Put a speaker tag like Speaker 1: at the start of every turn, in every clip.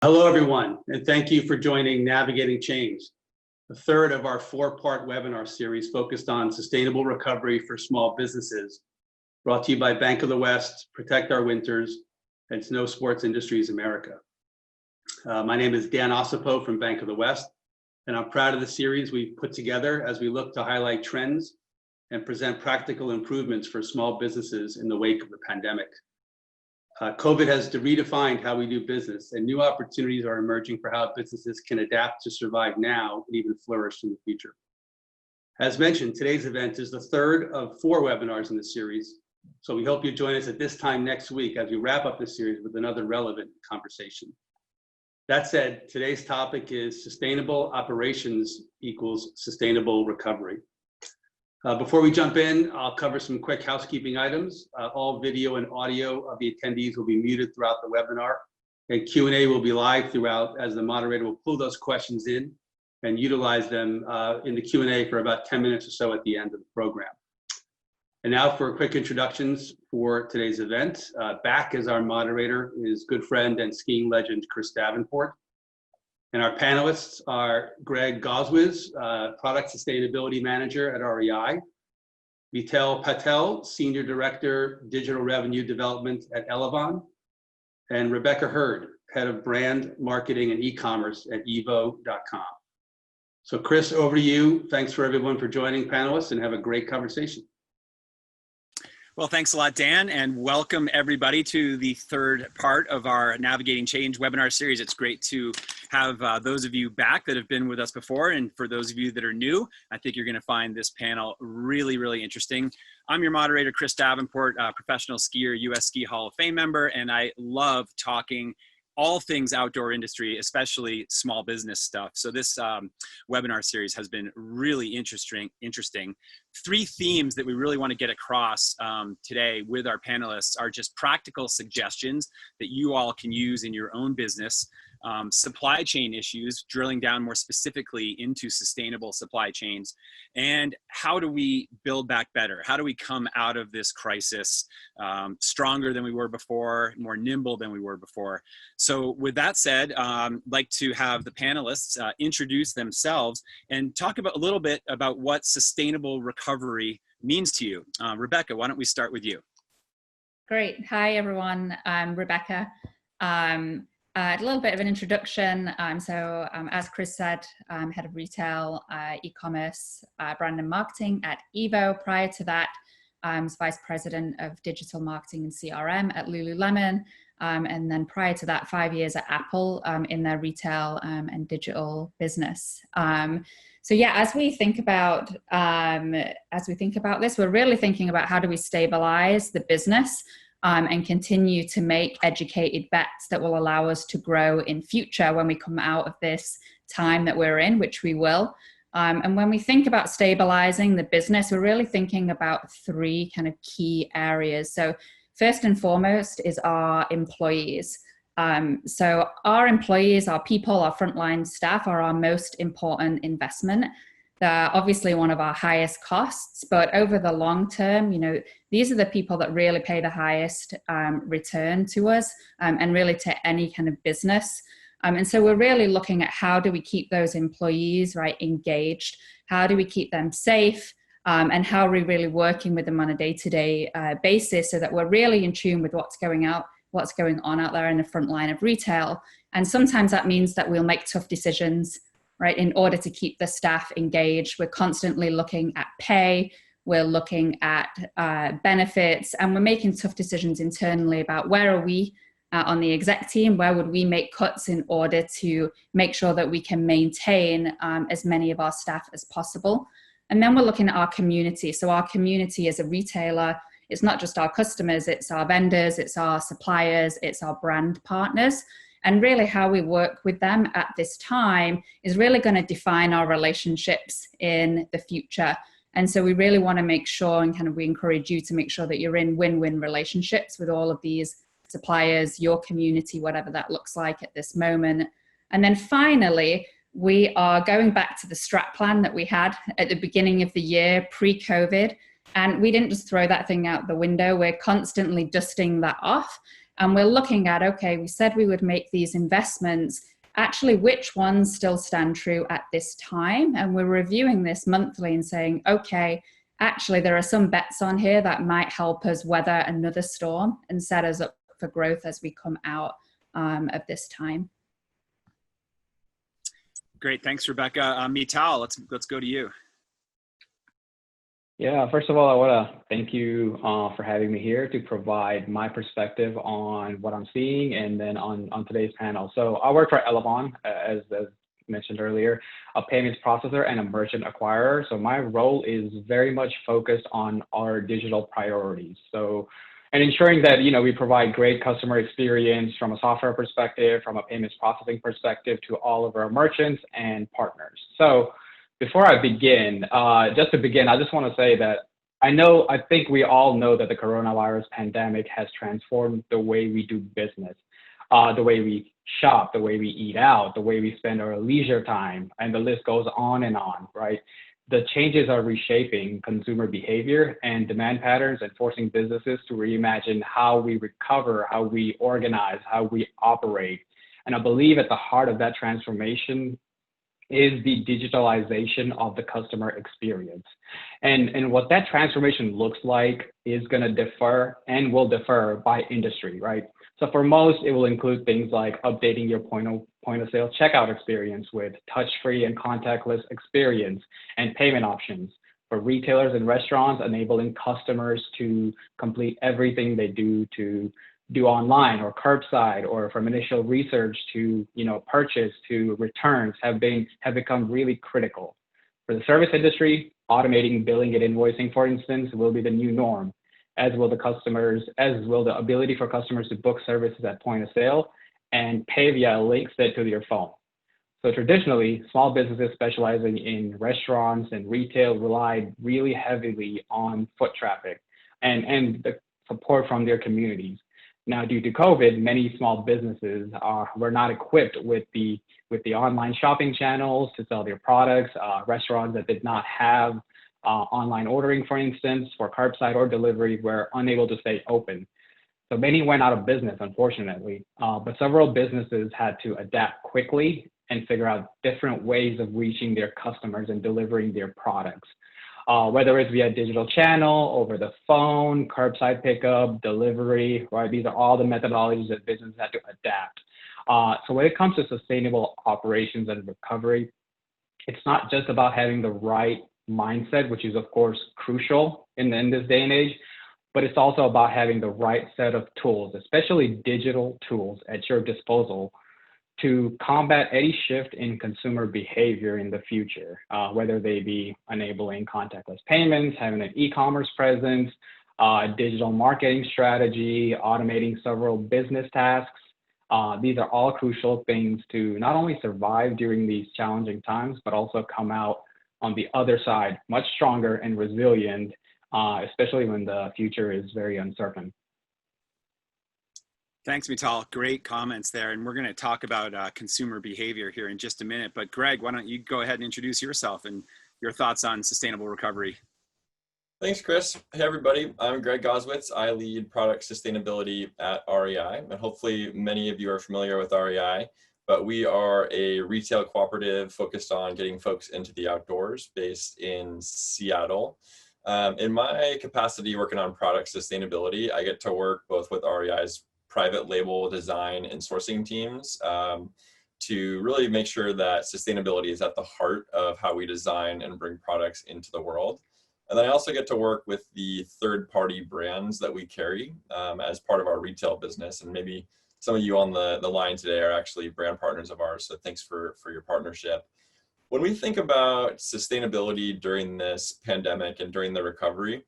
Speaker 1: Hello, everyone, and thank you for joining Navigating Change, the third of our four-part webinar series focused on sustainable recovery for small businesses, brought to you by Bank of the West, Protect Our Winters, and Snowsports Industries America. My name is Dan Ossipo from Bank of the West, and I'm proud of the series we've put together as we look to highlight trends and present practical improvements for small businesses in the wake of the pandemic. COVID has redefined how we do business, and new opportunities are emerging for how businesses can adapt to survive now and even flourish in the future. As mentioned, today's event is the third of four webinars in the series, so we hope you join us at this time next week as we wrap up the series with another relevant conversation. That said, today's topic is sustainable operations equals sustainable recovery. Before we jump in, I'll cover some quick housekeeping items. All video and audio of the attendees will be muted throughout the webinar, and Q&A will be live throughout as the moderator will pull those questions in and utilize them in the Q&A for about 10 minutes or so at the end of the program. And now for quick introductions for today's event. Back as our moderator is good friend and skiing legend, Chris Davenport. And our panelists are Greg Gausewitz, Product Sustainability Manager at REI, Mital Patel, Senior Director, Digital Revenue Development at Elavon, and Rebecca Hurd, Head of Brand, Marketing, and E-Commerce at evo.com. So Chris, over to you. Thanks for everyone for joining, panelists, and have a great conversation.
Speaker 2: Well, thanks a lot, Dan, and welcome everybody to the third part of our Navigating Change webinar series. It's great to have those of you back that have been with us before, and for those of you that are new, I think you're going to find this panel really, really interesting. I'm your moderator, Chris Davenport, professional skier, U.S. Ski Hall of Fame member, and I love talking all things outdoor industry, especially small business stuff. So this webinar series has been really interesting. Three themes that we really want to get across today with our panelists are just practical suggestions that you all can use in your own business, supply chain issues, drilling down more specifically into sustainable supply chains, and how do we build back better? How do we come out of this crisis stronger than we were before, more nimble than we were before? So with that said, I'd like to have the panelists introduce themselves and talk about a little bit about what sustainable recovery means to you. Rebecca, why don't we start with you?
Speaker 3: Great. Hi, everyone. I'm Rebecca. A little bit of an introduction. As Chris said, I'm head of retail, e-commerce, brand and marketing at Evo. Prior to that, I was vice president of digital marketing and CRM at Lululemon. And then prior to that, 5 years at Apple in their retail and digital business. So yeah, as we think about this, we're really thinking about how do we stabilize the business and continue to make educated bets that will allow us to grow in future when we come out of this time that we're in, which we will. And when we think about stabilizing the business, we're really thinking about three kind of key areas. So first and foremost is our employees. So our employees, our people, our frontline staff are our most important investment. They're obviously one of our highest costs, but over the long term, these are the people that really pay the highest return to us and really to any kind of business. And so we're really looking at how do we keep those employees engaged? How do we keep them safe? And how are we really working with them on a day-to-day basis so that we're really in tune with what's going on out there in the front line of retail. And sometimes that means that we'll make tough decisions, right, in order to keep the staff engaged. We're constantly looking at pay, we're looking at benefits, and we're making tough decisions internally about where are we on the exec team, where would we make cuts in order to make sure that we can maintain as many of our staff as possible. And then we're looking at our community. So our community as a retailer, it's not just our customers, it's our vendors, it's our suppliers, it's our brand partners. And really how we work with them at this time is really going to define our relationships in the future. And so we really want to make sure, and we encourage you to make sure that you're in win-win relationships with all of these suppliers, your community, whatever that looks like at this moment. And then finally, we are going back to the strat plan that we had at the beginning of the year, pre-COVID. And we didn't just throw that thing out the window. We're constantly dusting that off And we're looking at, okay, we said we would make these investments. Actually, which ones still stand true at this time? And we're reviewing this monthly and saying, okay, actually, there are some bets on here that might help us weather another storm and set us up for growth as we come out of this time.
Speaker 2: Great, thanks, Rebecca. Mital, let's go to you.
Speaker 4: Yeah, first of all, I want to thank you for having me here to provide my perspective on what I'm seeing and then on today's panel. So I work for Elavon, as mentioned earlier, a payments processor and a merchant acquirer. So my role is very much focused on our digital priorities. So, and ensuring that, we provide great customer experience from a software perspective, from a payments processing perspective to all of our merchants and partners. So before I begin, I just want to say that I think we all know that the coronavirus pandemic has transformed the way we do business, the way we shop, the way we eat out, the way we spend our leisure time, and the list goes on, right? The changes are reshaping consumer behavior and demand patterns and forcing businesses to reimagine how we recover, how we organize, how we operate. And I believe at the heart of that transformation is the digitalization of the customer experience. And what that transformation looks like is going to differ and will differ by industry, right? So for most, it will include things like updating your point of sale checkout experience with touch-free and contactless experience and payment options. For retailers and restaurants, enabling customers to complete everything they do online or curbside, or from initial research to purchase to returns have become really critical. For the service industry, automating billing and invoicing, for instance, will be the new norm, as will the ability for customers to book services at point of sale and pay via a link sent to your phone. So traditionally, small businesses specializing in restaurants and retail relied really heavily on foot traffic and the support from their communities. Now, due to COVID, many small businesses were not equipped with the online shopping channels to sell their products. Restaurants that did not have online ordering, for instance, for curbside or delivery, were unable to stay open. So many went out of business, unfortunately, but several businesses had to adapt quickly and figure out different ways of reaching their customers and delivering their products. Whether it's via digital channel, over the phone, curbside pickup, delivery, right? These are all the methodologies that businesses had to adapt. So when it comes to sustainable operations and recovery, it's not just about having the right mindset, which is of course crucial in this day and age, but it's also about having the right set of tools, especially digital tools at your disposal to combat any shift in consumer behavior in the future, whether they be enabling contactless payments, having an e-commerce presence, digital marketing strategy, automating several business tasks. These are all crucial things to not only survive during these challenging times, but also come out on the other side much stronger and resilient, especially when the future is very uncertain.
Speaker 2: Thanks, Mital. Great comments there. And we're going to talk about consumer behavior here in just a minute. But Greg, why don't you go ahead and introduce yourself and your thoughts on sustainable recovery?
Speaker 5: Thanks, Chris. Hey, everybody. I'm Greg Gausewitz. I lead product sustainability at REI. And hopefully many of you are familiar with REI, but we are a retail cooperative focused on getting folks into the outdoors based in Seattle. In my capacity working on product sustainability, I get to work both with REI's private label design and sourcing teams to really make sure that sustainability is at the heart of how we design and bring products into the world. And then I also get to work with the third-party brands that we carry as part of our retail business. And maybe some of you on the line today are actually brand partners of ours, so thanks for your partnership. When we think about sustainability during this pandemic and during the recovery,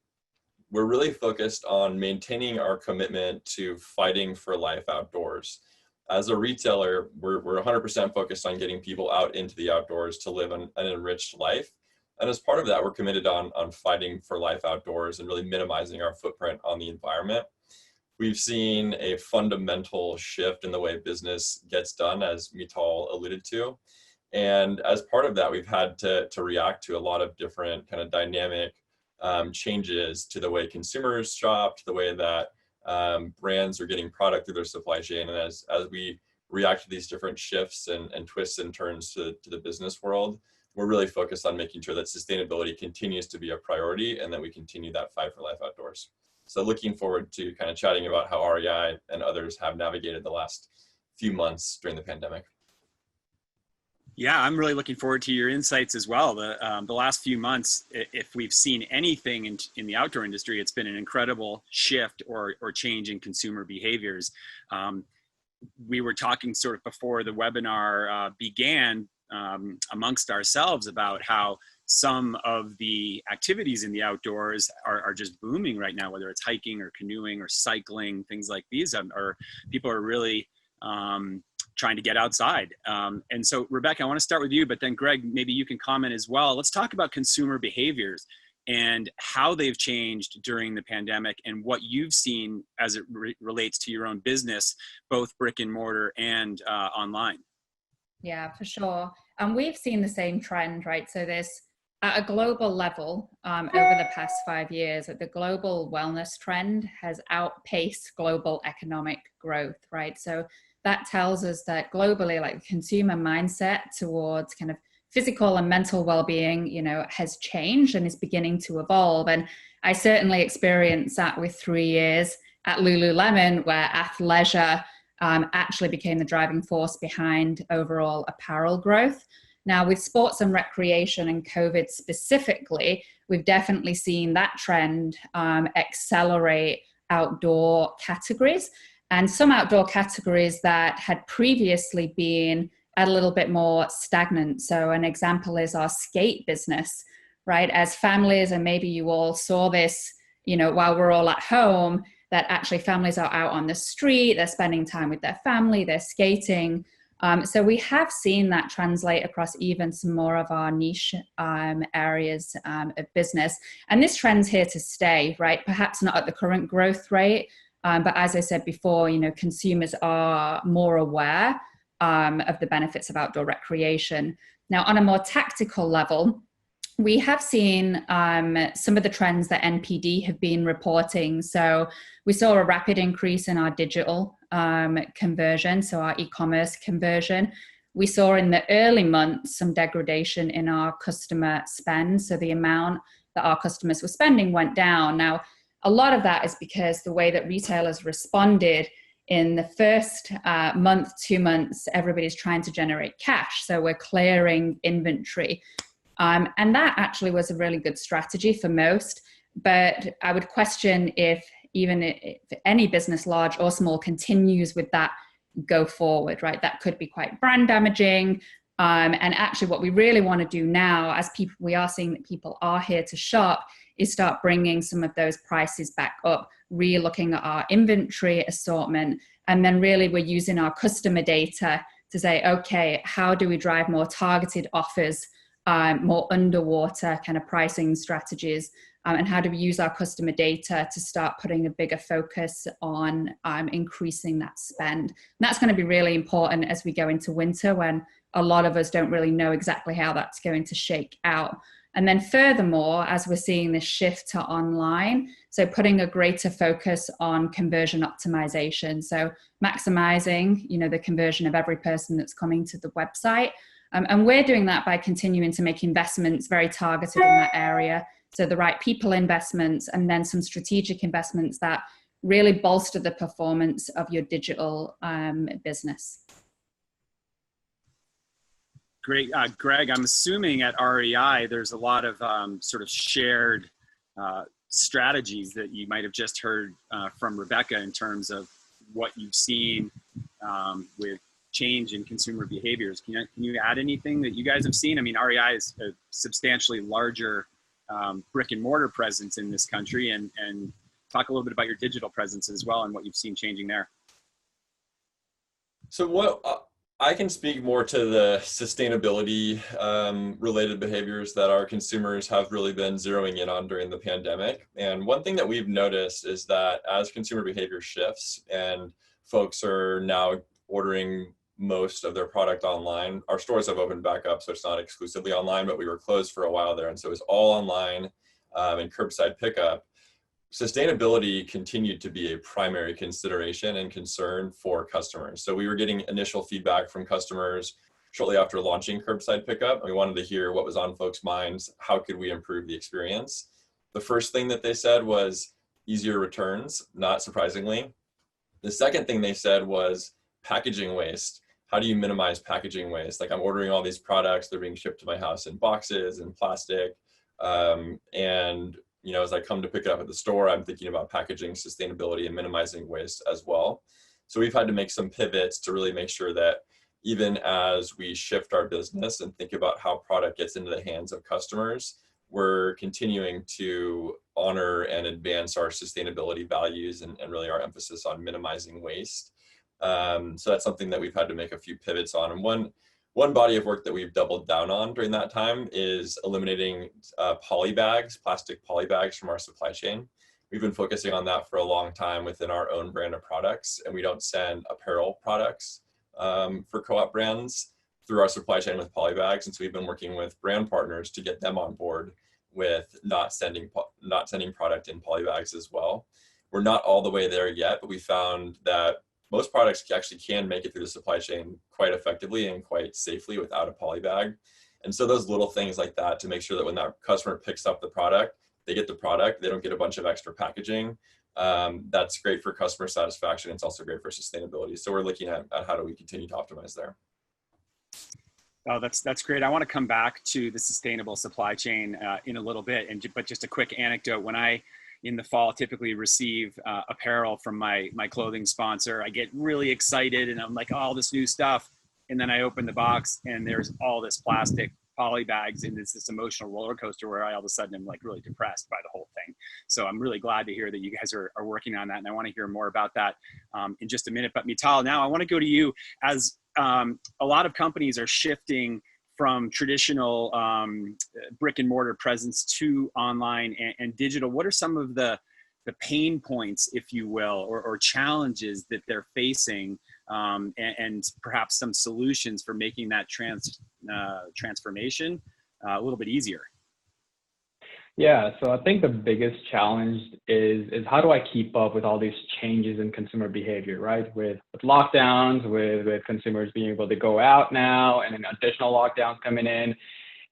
Speaker 5: we're really focused on maintaining our commitment to fighting for life outdoors. As a retailer, we're 100% focused on getting people out into the outdoors to live an enriched life. And as part of that, we're committed on fighting for life outdoors and really minimizing our footprint on the environment. We've seen a fundamental shift in the way business gets done, as Mital alluded to. And as part of that, we've had to react to a lot of different kind of dynamic changes to the way consumers shop, to the way that brands are getting product through their supply chain. And as we react to these different shifts and twists and turns to the business world, we're really focused on making sure that sustainability continues to be a priority and that we continue that fight for life outdoors. So looking forward to kind of chatting about how REI and others have navigated the last few months during the pandemic.
Speaker 2: Yeah, I'm really looking forward to your insights as well. The last few months, if we've seen anything in the outdoor industry, it's been an incredible shift or change in consumer behaviors. We were talking sort of before the webinar began amongst ourselves about how some of the activities in the outdoors are just booming right now, whether it's hiking or canoeing or cycling, things like these, or people are really trying to get outside. And so, Rebecca, I want to start with you, but then Greg, maybe you can comment as well. Let's talk about consumer behaviors and how they've changed during the pandemic and what you've seen as it relates to your own business, both brick and mortar and online.
Speaker 3: Yeah, for sure. And we've seen the same trend, right? So there's at a global level, over the past 5 years, the global wellness trend has outpaced global economic growth, right? So that tells us that globally, like the consumer mindset towards kind of physical and mental well-being, has changed and is beginning to evolve. And I certainly experienced that with 3 years at Lululemon, where athleisure actually became the driving force behind overall apparel growth. Now, with sports and recreation and COVID specifically, we've definitely seen that trend accelerate outdoor categories, and some outdoor categories that had previously been a little bit more stagnant. So an example is our skate business, right? As families, and maybe you all saw this, while we're all at home, that actually families are out on the street, they're spending time with their family, they're skating. So we have seen that translate across even some more of our niche areas of business. And this trend's here to stay, right? Perhaps not at the current growth rate, but as I said before, consumers are more aware of the benefits of outdoor recreation. Now, on a more tactical level, we have seen some of the trends that NPD have been reporting. So we saw a rapid increase in our digital conversion, so our e-commerce conversion. We saw in the early months some degradation in our customer spend. So the amount that our customers were spending went down. Now, a lot of that is because the way that retailers responded in the first month, 2 months, everybody's trying to generate cash. So we're clearing inventory. And that actually was a really good strategy for most. But I would question if any business, large or small, continues with that go forward, right? That could be quite brand damaging. And actually what we really want to do now, as we are seeing that people are here to shop, is start bringing some of those prices back up, re-looking at our inventory assortment. And then really we're using our customer data to say, okay, how do we drive more targeted offers, more underwater kind of pricing strategies, and how do we use our customer data to start putting a bigger focus on increasing that spend. And that's going to be really important as we go into winter, when a lot of us don't really know exactly how that's going to shake out. And then furthermore, as we're seeing this shift to online, so putting a greater focus on conversion optimization. So maximizing, the conversion of every person that's coming to the website. And we're doing that by continuing to make investments very targeted in that area. So the right people investments, and then some strategic investments that really bolster the performance of your digital business.
Speaker 2: Great. Greg, I'm assuming at REI, there's a lot of sort of shared strategies that you might have just heard from Rebecca in terms of what you've seen with change in consumer behaviors. Can you add anything that you guys have seen? I mean, REI is a substantially larger brick and mortar presence in this country, and talk a little bit about your digital presence as well and what you've seen changing there.
Speaker 5: So what I can speak more to the sustainability related behaviors that our consumers have really been zeroing in on during the pandemic. And one thing that we've noticed is that as consumer behavior shifts and folks are now ordering most of their product online, our stores have opened back up, so it's not exclusively online, but we were closed for a while there. And so it was all online and curbside pickup. sustainability continued to be a primary consideration and concern for customers. So we were getting initial feedback from customers shortly after launching curbside pickup. And we wanted to hear what was on folks' minds. How could we improve the experience? The first thing that they said was easier returns, not surprisingly. The second thing they said was packaging waste. How do you minimize packaging waste? Like, I'm ordering all these products, they're being shipped to my house in boxes and plastic. And you know, as I come to pick it up at the store, I'm thinking about packaging sustainability and minimizing waste as well. So we've had to make some pivots to really make sure that even as we shift our business and think about how product gets into the hands of customers, we're continuing to honor and advance our sustainability values and really our emphasis on minimizing waste. So that's something that we've had to make a few pivots on. And one body of work that we've doubled down on during that time is eliminating plastic poly bags from our supply chain. We've been focusing on that for a long time within our own brand of products, and we don't send apparel products for co-op brands through our supply chain with poly bags. And so we've been working with brand partners to get them on board with not sending product in poly bags as well. We're not all the way there yet, but we found that most products actually can make it through the supply chain quite effectively and quite safely without a poly bag. And so those little things like that to make sure that when that customer picks up the product, they get the product, they don't get a bunch of extra packaging. That's great for customer satisfaction. It's also great for sustainability. So we're looking at how do we continue to optimize there.
Speaker 2: Oh, that's great. I want to come back to the sustainable supply chain in a little bit, but just a quick anecdote. When I, in the fall, typically receive apparel from my clothing sponsor, I get really excited and I'm like, oh, all this new stuff. And then I open the box and there's all this plastic poly bags, and it's this emotional roller coaster where I all of a sudden am like really depressed by the whole thing. So I'm really glad to hear that you guys are working on that, and I want to hear more about that in just a minute. But Mital, now I want to go to you. As a lot of companies are shifting from traditional brick and mortar presence to online and digital, what are some of the pain points, if you will, or challenges that they're facing, and perhaps some solutions for making that transformation a little bit easier?
Speaker 4: Yeah, so I think the biggest challenge is how do I keep up with all these changes in consumer behavior, right? With lockdowns, with consumers being able to go out now, and then additional lockdowns coming in,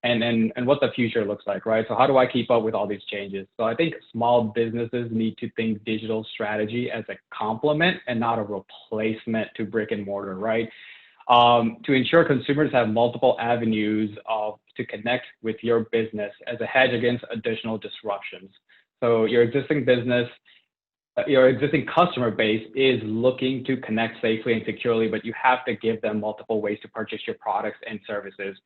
Speaker 4: and what the future looks like, right? So how do I keep up with all these changes? So I think small businesses need to think digital strategy as a complement and not a replacement to brick and mortar, right? To ensure consumers have multiple avenues to connect with your business as a hedge against additional disruptions. So your existing customer base is looking to connect safely and securely, but you have to give them multiple ways to purchase your products and services.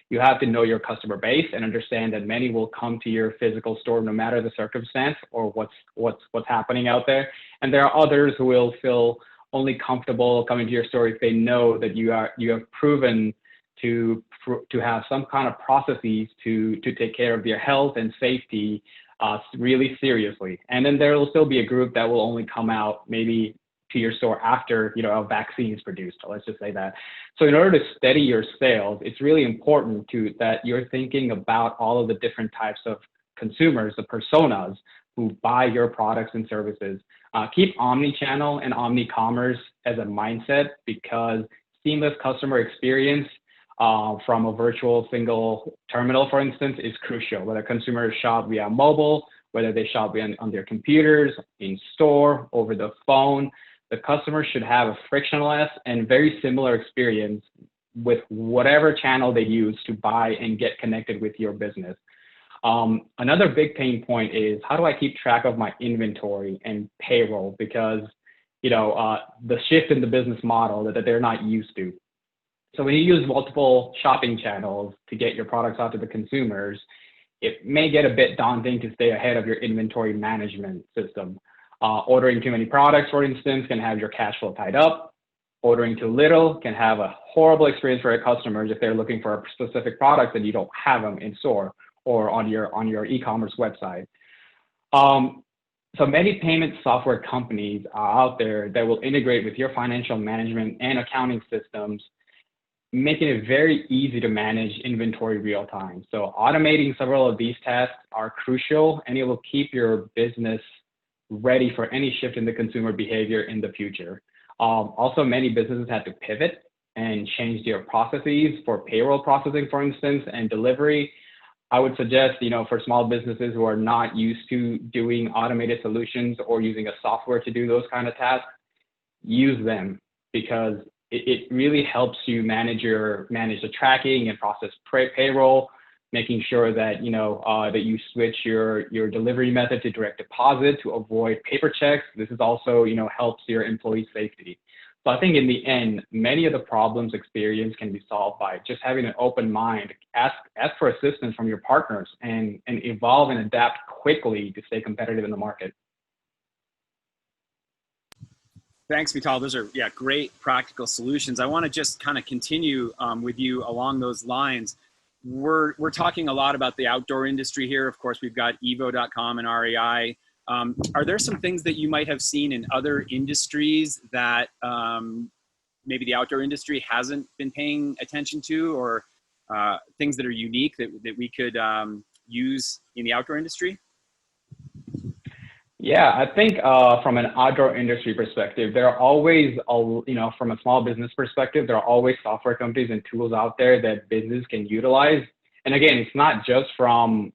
Speaker 4: You have to know your customer base and understand that many will come to your physical store no matter the circumstance or what's happening out there. And there are others who will feel only comfortable coming to your store if they know that you have proven to have some kind of processes to take care of their health and safety really seriously. And then there will still be a group that will only come out maybe to your store after a vaccine is produced. Let's just say that. So in order to steady your sales, it's really important that you're thinking about all of the different types of consumers, the personas who buy your products and services. Keep omni-channel and omni-commerce as a mindset, because seamless customer experience from a virtual single terminal, for instance, is crucial. Whether consumers shop via mobile, whether they shop on their computers, in store, over the phone, the customer should have a frictionless and very similar experience with whatever channel they use to buy and get connected with your business. Another big pain point is, how do I keep track of my inventory and payroll? Because, the shift in the business model that they're not used to. So when you use multiple shopping channels to get your products out to the consumers, it may get a bit daunting to stay ahead of your inventory management system. Ordering too many products, for instance, can have your cash flow tied up. Ordering too little can have a horrible experience for your customers if they're looking for a specific product and you don't have them in store or on your e-commerce website. So many payment software companies are out there that will integrate with your financial management and accounting systems, making it very easy to manage inventory real time. So automating several of these tasks are crucial, and it will keep your business ready for any shift in the consumer behavior in the future. Also, many businesses had to pivot and change their processes for payroll processing, for instance, and delivery. I would suggest, for small businesses who are not used to doing automated solutions or using a software to do those kind of tasks, use them, because it really helps you manage the tracking and process payroll, making sure that that you switch your delivery method to direct deposit to avoid paper checks. This is also helps your employee safety. So I think in the end, many of the problems experienced can be solved by just having an open mind, ask for assistance from your partners, and evolve and adapt quickly to stay competitive in the market.
Speaker 2: Thanks, Mital. Those are great practical solutions. I want to just kind of continue with you along those lines. We're talking a lot about the outdoor industry here. Of course, we've got evo.com and REI. Are there some things that you might have seen in other industries that maybe the outdoor industry hasn't been paying attention to, or things that are unique that we could use in the outdoor industry?
Speaker 4: Yeah, I think from an outdoor industry perspective, there are always, from a small business perspective, there are always software companies and tools out there that business can utilize. And again, it's not just from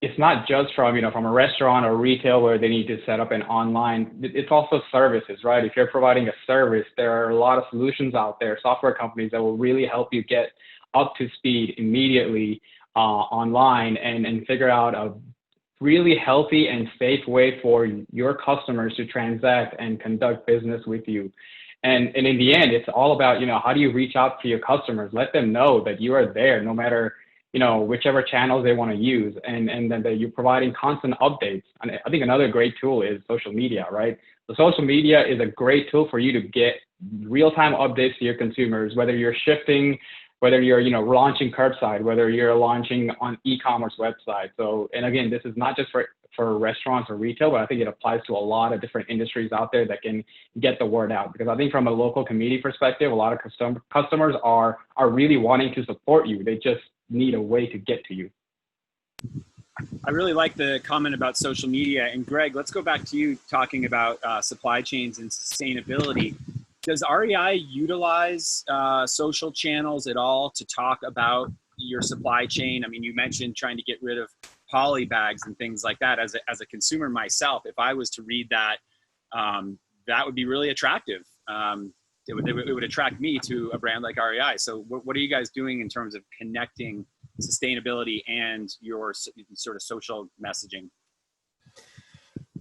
Speaker 4: from a restaurant or retail where they need to set up an online. It's also services, right? If you're providing a service, there are a lot of solutions out there, software companies that will really help you get up to speed immediately online and figure out a really healthy and safe way for your customers to transact and conduct business with you. And in the end, it's all about, how do you reach out to your customers? Let them know that you are there no matter, whichever channels they want to use, and then that you're providing constant updates. And I think another great tool is social media, right? So social media is a great tool for you to get real-time updates to your consumers, whether you're shifting, whether you're, launching curbside, whether you're launching on e-commerce website. So, and again, this is not just for restaurants or retail, but I think it applies to a lot of different industries out there that can get the word out. Because I think from a local community perspective, a lot of customers are really wanting to support you. They just need a way to get to you.
Speaker 2: I really like the comment about social media. And Greg, let's go back to you talking about supply chains and sustainability. Does REI utilize social channels at all to talk about your supply chain? I mean, you mentioned trying to get rid of poly bags and things like that. As a consumer myself, if I was to read that, that would be really attractive. It would attract me to a brand like REI. So what are you guys doing in terms of connecting sustainability and your sort of social messaging?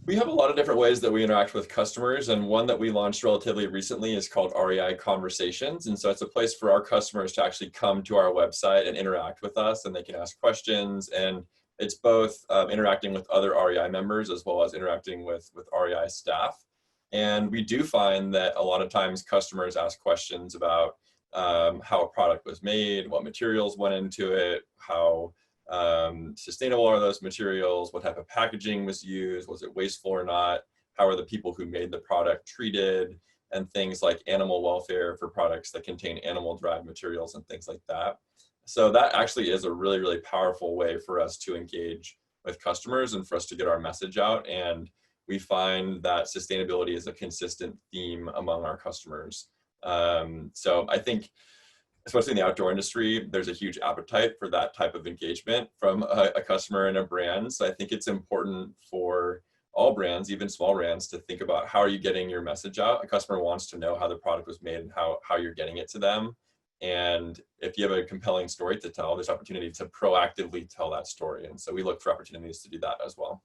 Speaker 5: We have a lot of different ways that we interact with customers, and one that we launched relatively recently is called Rei Conversations. And so it's a place for our customers to actually come to our website and interact with us, and they can ask questions. And it's both interacting with other REI members as well as interacting with REI staff. And we do find that a lot of times customers ask questions about how a product was made, what materials went into it, how sustainable are those materials, what type of packaging was used, was it wasteful or not, how are the people who made the product treated, and things like animal welfare for products that contain animal derived materials and things like that. So that actually is a really, really powerful way for us to engage with customers and for us to get our message out. And we find that sustainability is a consistent theme among our customers. So I think, especially in the outdoor industry, there's a huge appetite for that type of engagement from a customer and a brand. So I think it's important for all brands, even small brands, to think about how are you getting your message out. A customer wants to know how the product was made and how you're getting it to them. And if you have a compelling story to tell, there's opportunity to proactively tell that story. And so we look for opportunities to do that as well.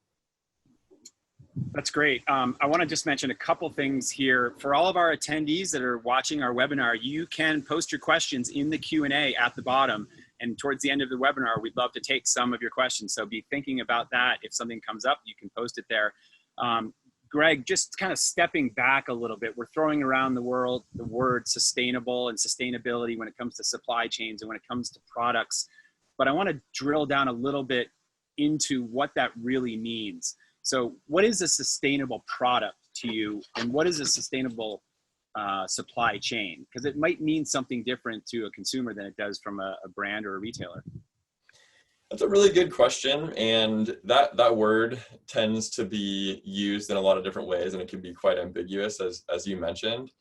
Speaker 2: That's great. I want to just mention a couple things here. For all of our attendees that are watching our webinar, you can post your questions in the Q&A at the bottom. And towards the end of the webinar, we'd love to take some of your questions. So be thinking about that. If something comes up, you can post it there. Greg, just kind of stepping back a little bit, we're throwing around the word sustainable and sustainability when it comes to supply chains and when it comes to products. But I want to drill down a little bit into what that really means. So what is a sustainable product to you, and what is a sustainable supply chain? Because it might mean something different to a consumer than it does from a brand or a retailer.
Speaker 5: That's a really good question, and that word tends to be used in a lot of different ways, and it can be quite ambiguous, as you mentioned.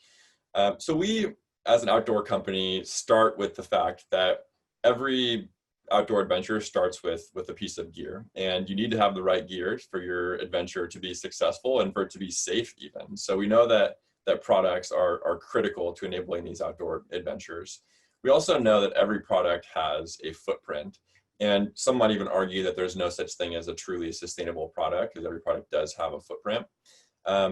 Speaker 5: So we, as an outdoor company, start with the fact that every outdoor adventure starts with a piece of gear, and you need to have the right gear for your adventure to be successful and for it to be safe even. So we know that products are critical to enabling these outdoor adventures. We also know that every product has a footprint. And some might even argue that there's no such thing as a truly sustainable product, because every product does have a footprint.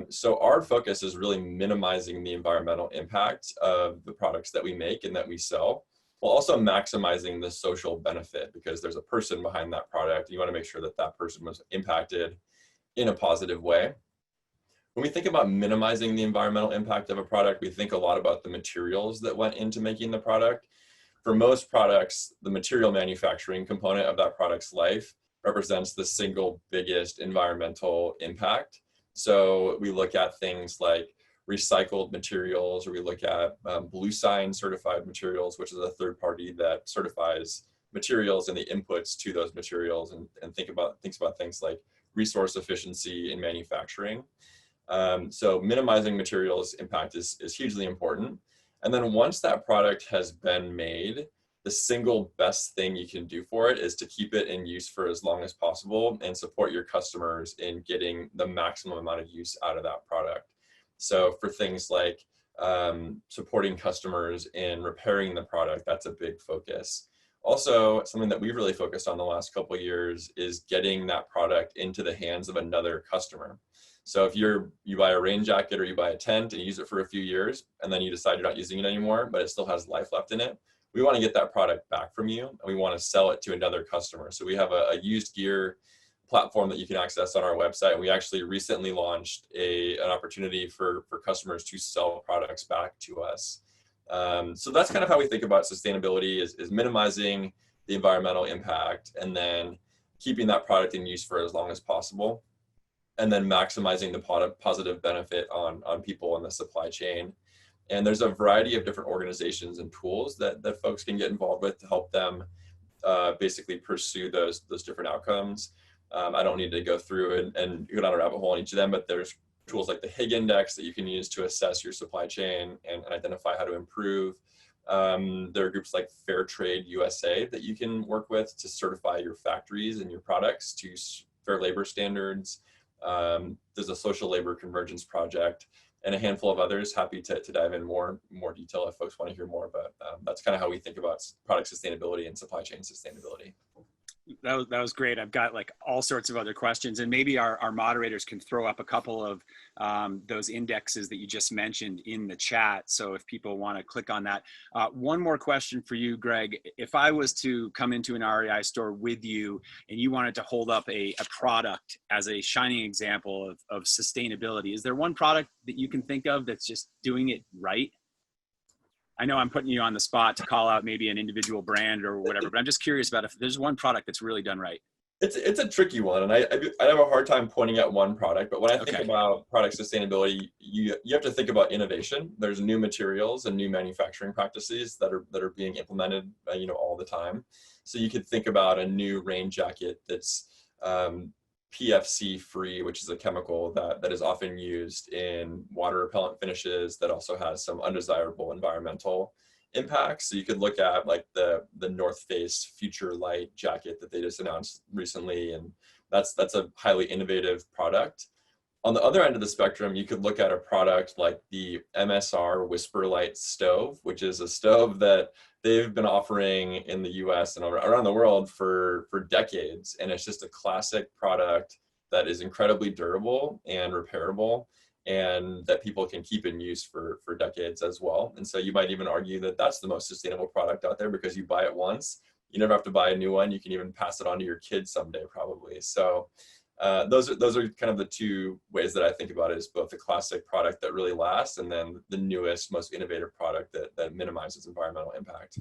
Speaker 5: So our focus is really minimizing the environmental impact of the products that we make and that we sell, while also maximizing the social benefit, because there's a person behind that product. You want to make sure that that person was impacted in a positive way. When we think about minimizing the environmental impact of a product, we think a lot about the materials that went into making the product. For most products, the material manufacturing component of that product's life represents the single biggest environmental impact. So we look at things like recycled materials, or we look at Blue Sign certified materials, which is a third party that certifies materials and the inputs to those materials, and thinks about things like resource efficiency in manufacturing. So minimizing materials impact is hugely important. And then once that product has been made, the single best thing you can do for it is to keep it in use for as long as possible and support your customers in getting the maximum amount of use out of that product. So for things like supporting customers in repairing the product, that's a big focus. Also, something that we've really focused on the last couple of years is getting that product into the hands of another customer. So if you buy a rain jacket or you buy a tent and you use it for a few years, and then you decide you're not using it anymore, but it still has life left in it, we want to get that product back from you, and we want to sell it to another customer. So we have a used gear platform that you can access on our website. And we actually recently launched an opportunity for customers to sell products back to us. So that's kind of how we think about sustainability, is minimizing the environmental impact and then keeping that product in use for as long as possible, and then maximizing the positive benefit on people in the supply chain. And there's a variety of different organizations and tools that folks can get involved with to help them basically pursue those different outcomes. I don't need to go through and go down a rabbit hole on each of them, but there's tools like the Higg Index that you can use to assess your supply chain and identify how to improve. There are groups like Fair Trade USA that you can work with to certify your factories and your products to fair labor standards. There's a social labor convergence project and a handful of others. Happy to dive in more detail if folks want to hear more, but that's kind of how we think about product sustainability and supply chain sustainability.
Speaker 2: That was great. I've got like all sorts of other questions, and maybe our moderators can throw up a couple of those indexes that you just mentioned in the chat. So if people want to click on that. One more question for you, Greg. If I was to come into an REI store with you and you wanted to hold up a product as a shining example of sustainability, is there one product that you can think of that's just doing it right? I know I'm putting you on the spot to call out maybe an individual brand or whatever, but I'm just curious about if there's one product that's really done right.
Speaker 5: It's a tricky one, and I have a hard time pointing at one product. But when I think about product sustainability, you have to think about innovation. There's new materials and new manufacturing practices that are being implemented, all the time. So you could think about a new rain jacket that's PFC free, which is a chemical that is often used in water repellent finishes that also has some undesirable environmental impacts. So you could look at like the North Face Future Light jacket that they just announced recently, and that's a highly innovative product. On the other end of the spectrum, you could look at a product like the MSR Whisper Light stove, which is a stove that they've been offering in the US and around the world for decades. And it's just a classic product that is incredibly durable and repairable, and that people can keep in use for decades as well. And so you might even argue that that's the most sustainable product out there, because you buy it once, you never have to buy a new one. You can even pass it on to your kids someday, probably. So those are kind of the two ways that I think about it, is both the classic product that really lasts, and then the newest, most innovative product that minimizes environmental impact.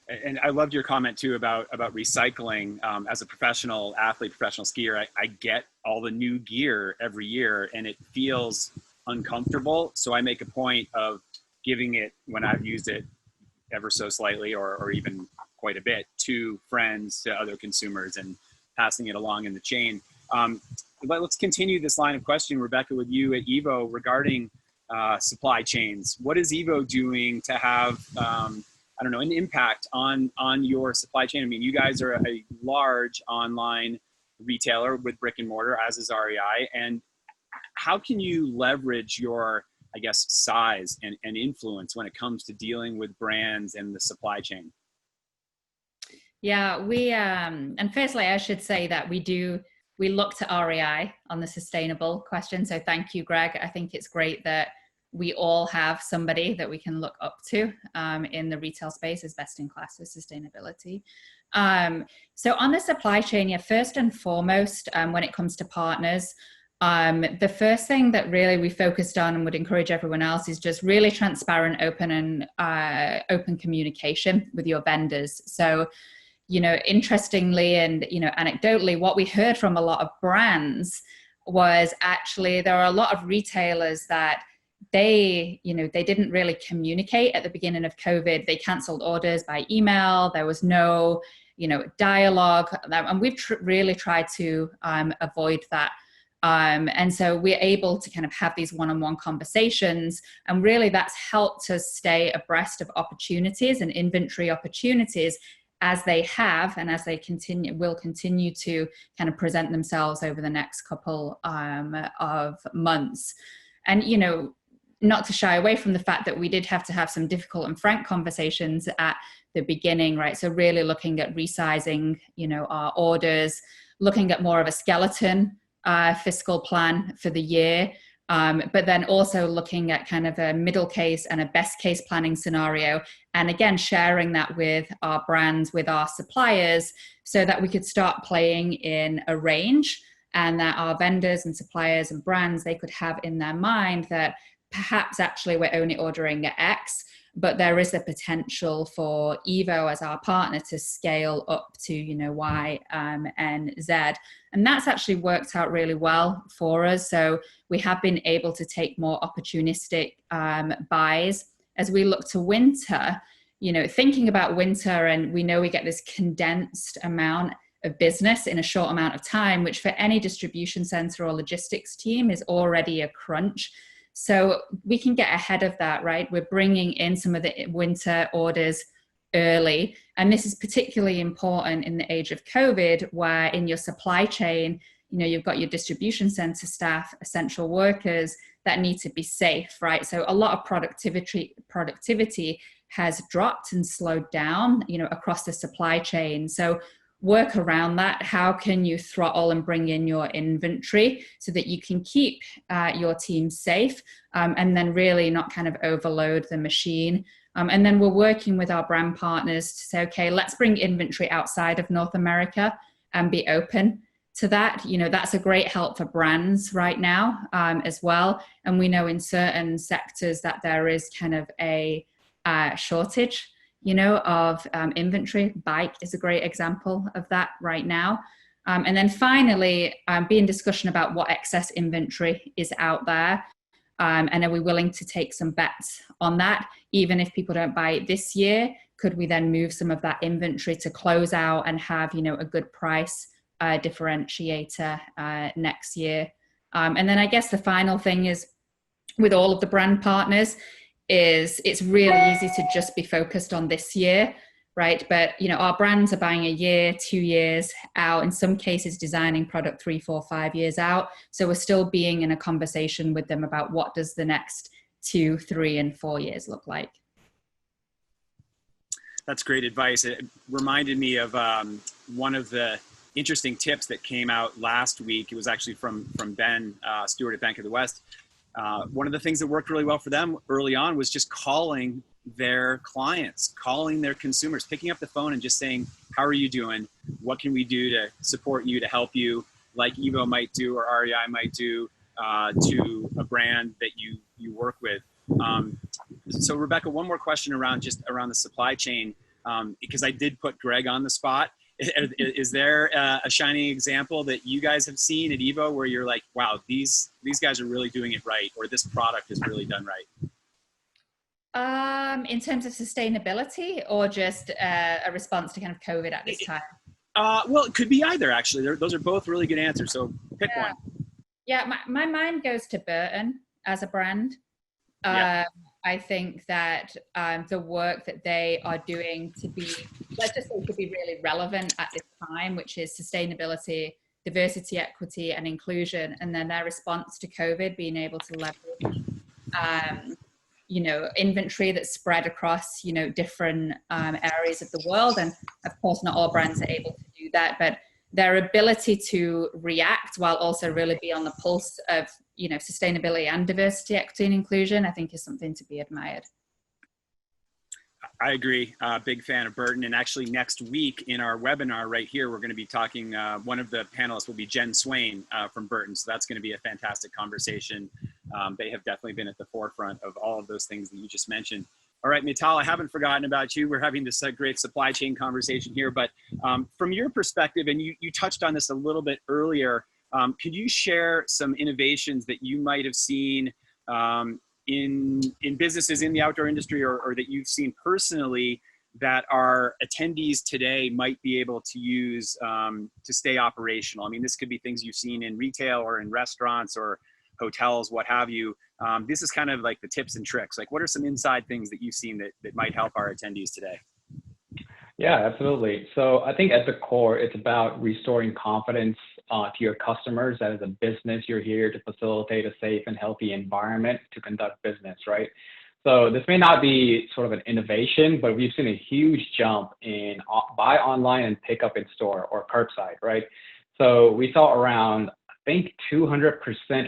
Speaker 2: And I loved your comment too about recycling. As a professional athlete, professional skier, I get all the new gear every year, and it feels uncomfortable. So I make a point of giving it, when I've used it ever so slightly or even quite a bit to friends, to other consumers, and passing it along in the chain. But let's continue this line of question, Rebecca, with you at Evo regarding supply chains. What is Evo doing to have, I don't know, an impact on your supply chain? I mean, you guys are a large online retailer with brick and mortar, as is REI. And how can you leverage your, I guess, size and influence when it comes to dealing with brands and the supply chain?
Speaker 3: Yeah, and firstly, I should say that we look to REI on the sustainable question. So thank you, Greg. I think it's great that we all have somebody that we can look up to in the retail space as best in class with sustainability. So on the supply chain, yeah, first and foremost, when it comes to partners, the first thing that really we focused on and would encourage everyone else is just really transparent, open communication with your vendors. So, interestingly and, anecdotally, what we heard from a lot of brands was actually there are a lot of retailers that they didn't really communicate at the beginning of COVID. They canceled orders by email. There was no, dialogue. And we've really tried to avoid that. And so we're able to kind of have these one-on-one conversations. And really that's helped us stay abreast of opportunities and inventory opportunities as they have and as they will continue to kind of present themselves over the next couple of months. And, not to shy away from the fact that we did have to have some difficult and frank conversations at the beginning, right? So really looking at resizing, our orders, looking at more of a skeleton fiscal plan for the year, but then also looking at kind of a middle case and a best case planning scenario. And again, sharing that with our brands, with our suppliers, so that we could start playing in a range and that our vendors and suppliers and brands, they could have in their mind that perhaps actually we're only ordering at X, but there is the potential for Evo as our partner to scale up to, Y and Z. And that's actually worked out really well for us. So we have been able to take more opportunistic buys as we look to winter, thinking about winter, and we know we get this condensed amount of business in a short amount of time, which for any distribution center or logistics team is already a crunch. So we can get ahead of that, right? We're bringing in some of the winter orders early. And this is particularly important in the age of COVID, where in your supply chain, you've got your distribution center staff, essential workers that need to be safe, right? So a lot of productivity has dropped and slowed down, across the supply chain. So work around that. How can you throttle and bring in your inventory so that you can keep your team safe and then really not kind of overload the machine? And then we're working with our brand partners to say, okay, let's bring inventory outside of North America and be open to that. That's a great help for brands right now as well. And we know in certain sectors that there is kind of a shortage of inventory. Bike is a great example of that right now. And then finally, be in discussion about what excess inventory is out there. And are we willing to take some bets on that? Even if people don't buy it this year, could we then move some of that inventory to close out and have, a good price differentiator next year? And then I guess the final thing is with all of the brand partners, is it's really easy to just be focused on this year, right? But, our brands are buying a year, 2 years out, in some cases designing product 3, 4, 5 years out. So we're still being in a conversation with them about what does the next 2, 3, and 4 years look like.
Speaker 2: That's great advice. It reminded me of one of the interesting tips that came out last week. It was actually from Ben Stewart at Bank of the West. One of the things that worked really well for them early on was just calling their clients, calling their consumers, picking up the phone and just saying, how are you doing? What can we do to support you, to help you, like Evo might do or REI might do to a brand that you work with. So Rebecca, one more question around the supply chain, because I did put Greg on the spot. Is there a shining example that you guys have seen at Evo where you're like, wow, these guys are really doing it right, or this product is really done right?
Speaker 3: In terms of sustainability or just a response to kind of COVID at this time?
Speaker 2: Well, it could be either, actually. Those are both really good answers, so pick one.
Speaker 3: Yeah, my mind goes to Burton as a brand.
Speaker 2: Yeah.
Speaker 3: I think that the work that they are doing to be, let's just say, to be really relevant at this time, which is sustainability, diversity, equity, and inclusion, and then their response to COVID, being able to leverage inventory that's spread across, different areas of the world. And of course, not all brands are able to do that, but their ability to react while also really be on the pulse of, sustainability and diversity, equity, and inclusion, I think is something to be admired.
Speaker 2: I agree. Big fan of Burton. And actually next week in our webinar right here, we're going to be talking, one of the panelists will be Jen Swain from Burton. So that's going to be a fantastic conversation. They have definitely been at the forefront of all of those things that you just mentioned. All right, Mital, I haven't forgotten about you. We're having this great supply chain conversation here, but from your perspective, and you touched on this a little bit earlier, could you share some innovations that you might have seen in businesses in the outdoor industry or that you've seen personally that our attendees today might be able to use to stay operational? I mean, this could be things you've seen in retail or in restaurants or hotels, what have you. This is kind of like the tips and tricks. Like, what are some inside things that you've seen that might help our attendees today?
Speaker 4: Yeah, absolutely. So I think at the core, it's about restoring confidence to your customers that as a business, you're here to facilitate a safe and healthy environment to conduct business, right? So this may not be sort of an innovation, but we've seen a huge jump in buy online and pick up in store or curbside, right? So we saw around, I think, 200%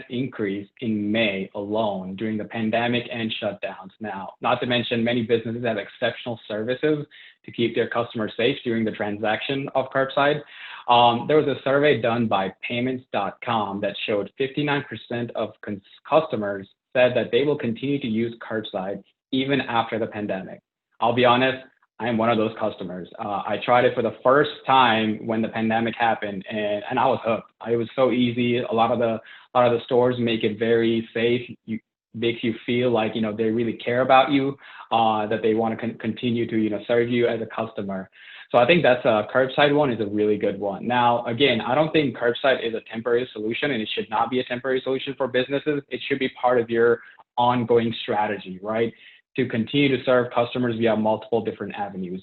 Speaker 4: increase in May alone during the pandemic and shutdowns. Now, not to mention many businesses have exceptional services to keep their customers safe during the transaction of curbside. There was a survey done by Payments.com that showed 59% of customers said that they will continue to use curbside even after the pandemic. I'll be honest, I am one of those customers. I tried it for the first time when the pandemic happened, and I was hooked. It was so easy. A lot of the stores make it very safe. Makes you feel like they really care about you, that they want to continue to serve you as a customer. So I think that's a curbside one is a really good one. Now, again, I don't think curbside is a temporary solution, and it should not be a temporary solution for businesses. It should be part of your ongoing strategy, right? To continue to serve customers via multiple different avenues.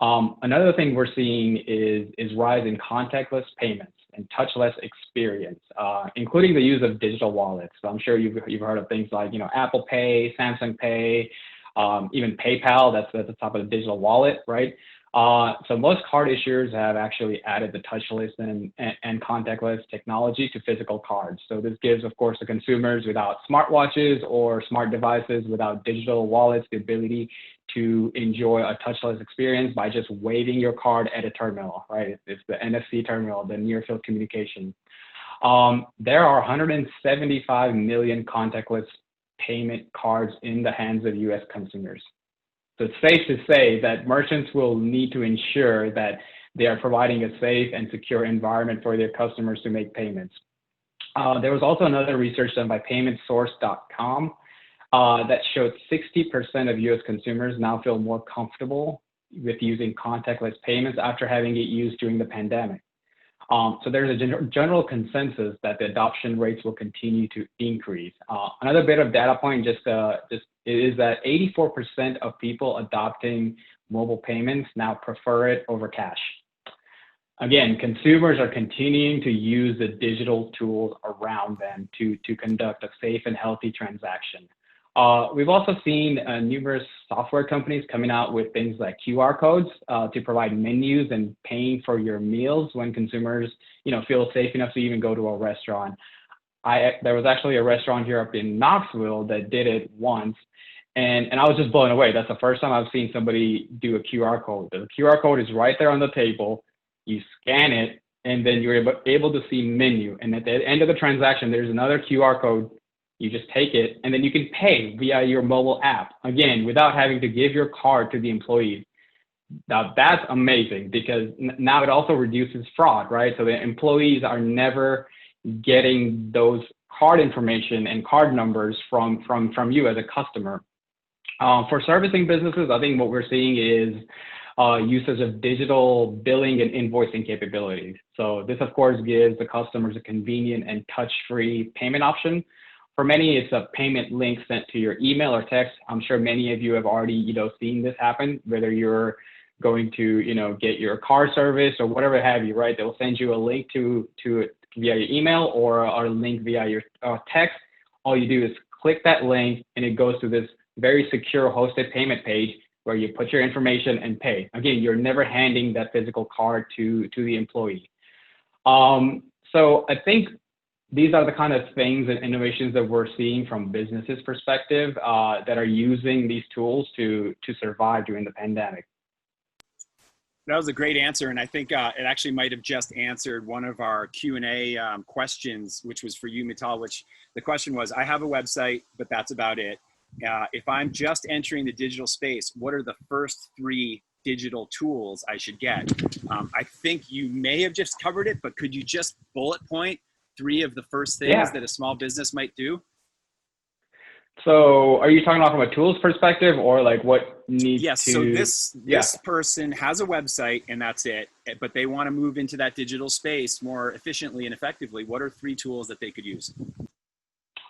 Speaker 4: Another thing we're seeing is rise in contactless payments and touchless experience, including the use of digital wallets. So I'm sure you've heard of things like Apple Pay, Samsung Pay, even PayPal. That's at the top of the digital wallet, right? So most card issuers have actually added the touchless and contactless technology to physical cards. So this gives, of course, the consumers without smartwatches or smart devices without digital wallets the ability to enjoy a touchless experience by just waving your card at a terminal, right? It's the NFC terminal, the near field communication. There are 175 million contactless payment cards in the hands of U.S. consumers. So it's safe to say that merchants will need to ensure that they are providing a safe and secure environment for their customers to make payments. There was also another research done by paymentsource.com that showed 60% of US consumers now feel more comfortable with using contactless payments after having it used during the pandemic. So there's a general consensus that the adoption rates will continue to increase. Another bit of data point just is that 84% of people adopting mobile payments now prefer it over cash. Again, consumers are continuing to use the digital tools around them to conduct a safe and healthy transaction. We've also seen numerous software companies coming out with things like QR codes to provide menus and paying for your meals when consumers, feel safe enough to even go to a restaurant. There was actually a restaurant here up in Knoxville that did it once, and I was just blown away. That's the first time I've seen somebody do a QR code. The QR code is right there on the table. You scan it, and then you're able to see menu. And at the end of the transaction, there's another QR code. You just take it, and then you can pay via your mobile app, again, without having to give your card to the employee. Now, that's amazing because now it also reduces fraud, right? So the employees are never getting those card information and card numbers from you as a customer. For servicing businesses, I think what we're seeing is usage of digital billing and invoicing capabilities. So this, of course, gives the customers a convenient and touch-free payment option. For many, it's a payment link sent to your email or text. I'm sure many of you have already, seen this happen, whether you're going to, get your car service or whatever have you, right? They'll send you a link to it via your email or a link via your text. All you do is click that link and it goes to this very secure hosted payment page where you put your information and pay. Again, you're never handing that physical card to the employee. So I think these are the kind of things and innovations that we're seeing from businesses' perspective that are using these tools to survive during the pandemic.
Speaker 2: That was a great answer, and I think it actually might have just answered one of our Q&A questions, which was for you, Mital, which the question was, I have a website, but that's about it. If I'm just entering the digital space, what are the first 3 digital tools I should get? I think you may have just covered it, but could you just bullet point 3 of the first things that a small business might do?
Speaker 4: So are you talking about from a tools perspective or like what needs
Speaker 2: Yes,
Speaker 4: to...
Speaker 2: so this person has a website and that's it, but they want to move into that digital space more efficiently and effectively. What are 3 tools that they could use?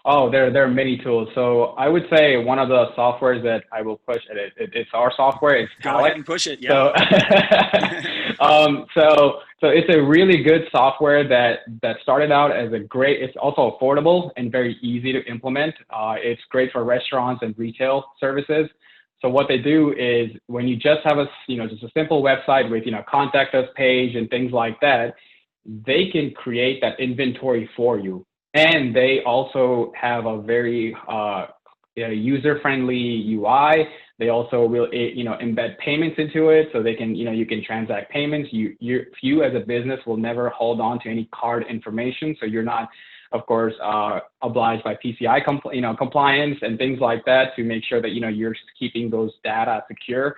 Speaker 4: Oh, there are many tools. So I would say one of the softwares that I will push, it's our software, it's
Speaker 2: Go ahead and push it, yeah.
Speaker 4: So it's a really good software that started out as it's also affordable and very easy to implement. It's great for restaurants and retail services. So what they do is when you just have just a simple website with, contact us page and things like that, they can create that inventory for you. And they also have a very user-friendly UI. They also will, embed payments into it, so they can, you can transact payments. You as a business will never hold on to any card information, so you're not, of course, obliged by PCI compliance and things like that to make sure that you're keeping those data secure.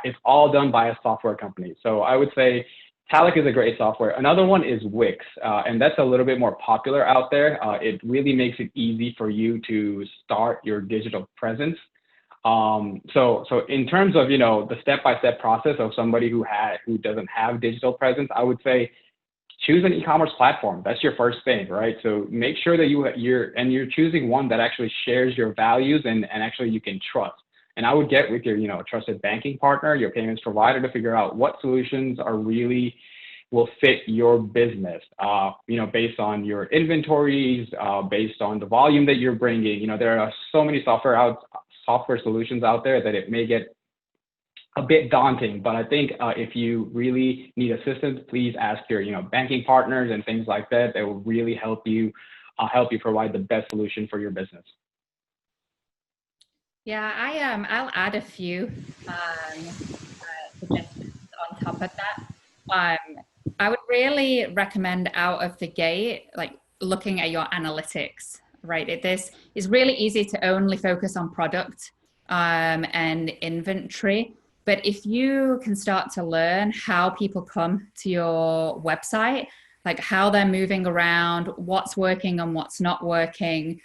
Speaker 4: It's all done by a software company. So I would say Talik is a great software. Another one is Wix, and that's a little bit more popular out there. It really makes it easy for you to start your digital presence. So in terms of the step-by-step process of somebody who doesn't have digital presence, I would say choose an e-commerce platform. That's your first thing, right? So make sure that you're choosing one that actually shares your values and actually you can trust. And I would get with your, trusted banking partner, your payments provider to figure out what solutions will fit your business, based on your inventories, based on the volume that you're bringing. There are so many software solutions out there that it may get a bit daunting, but I think if you really need assistance, please ask your, banking partners and things like that. That will really help you provide the best solution for your business.
Speaker 3: Yeah, I'll add a few suggestions on top of that. I would really recommend out of the gate, like looking at your analytics, right? This is really easy to only focus on product and inventory. But if you can start to learn how people come to your website, like how they're moving around, what's working and what's not working,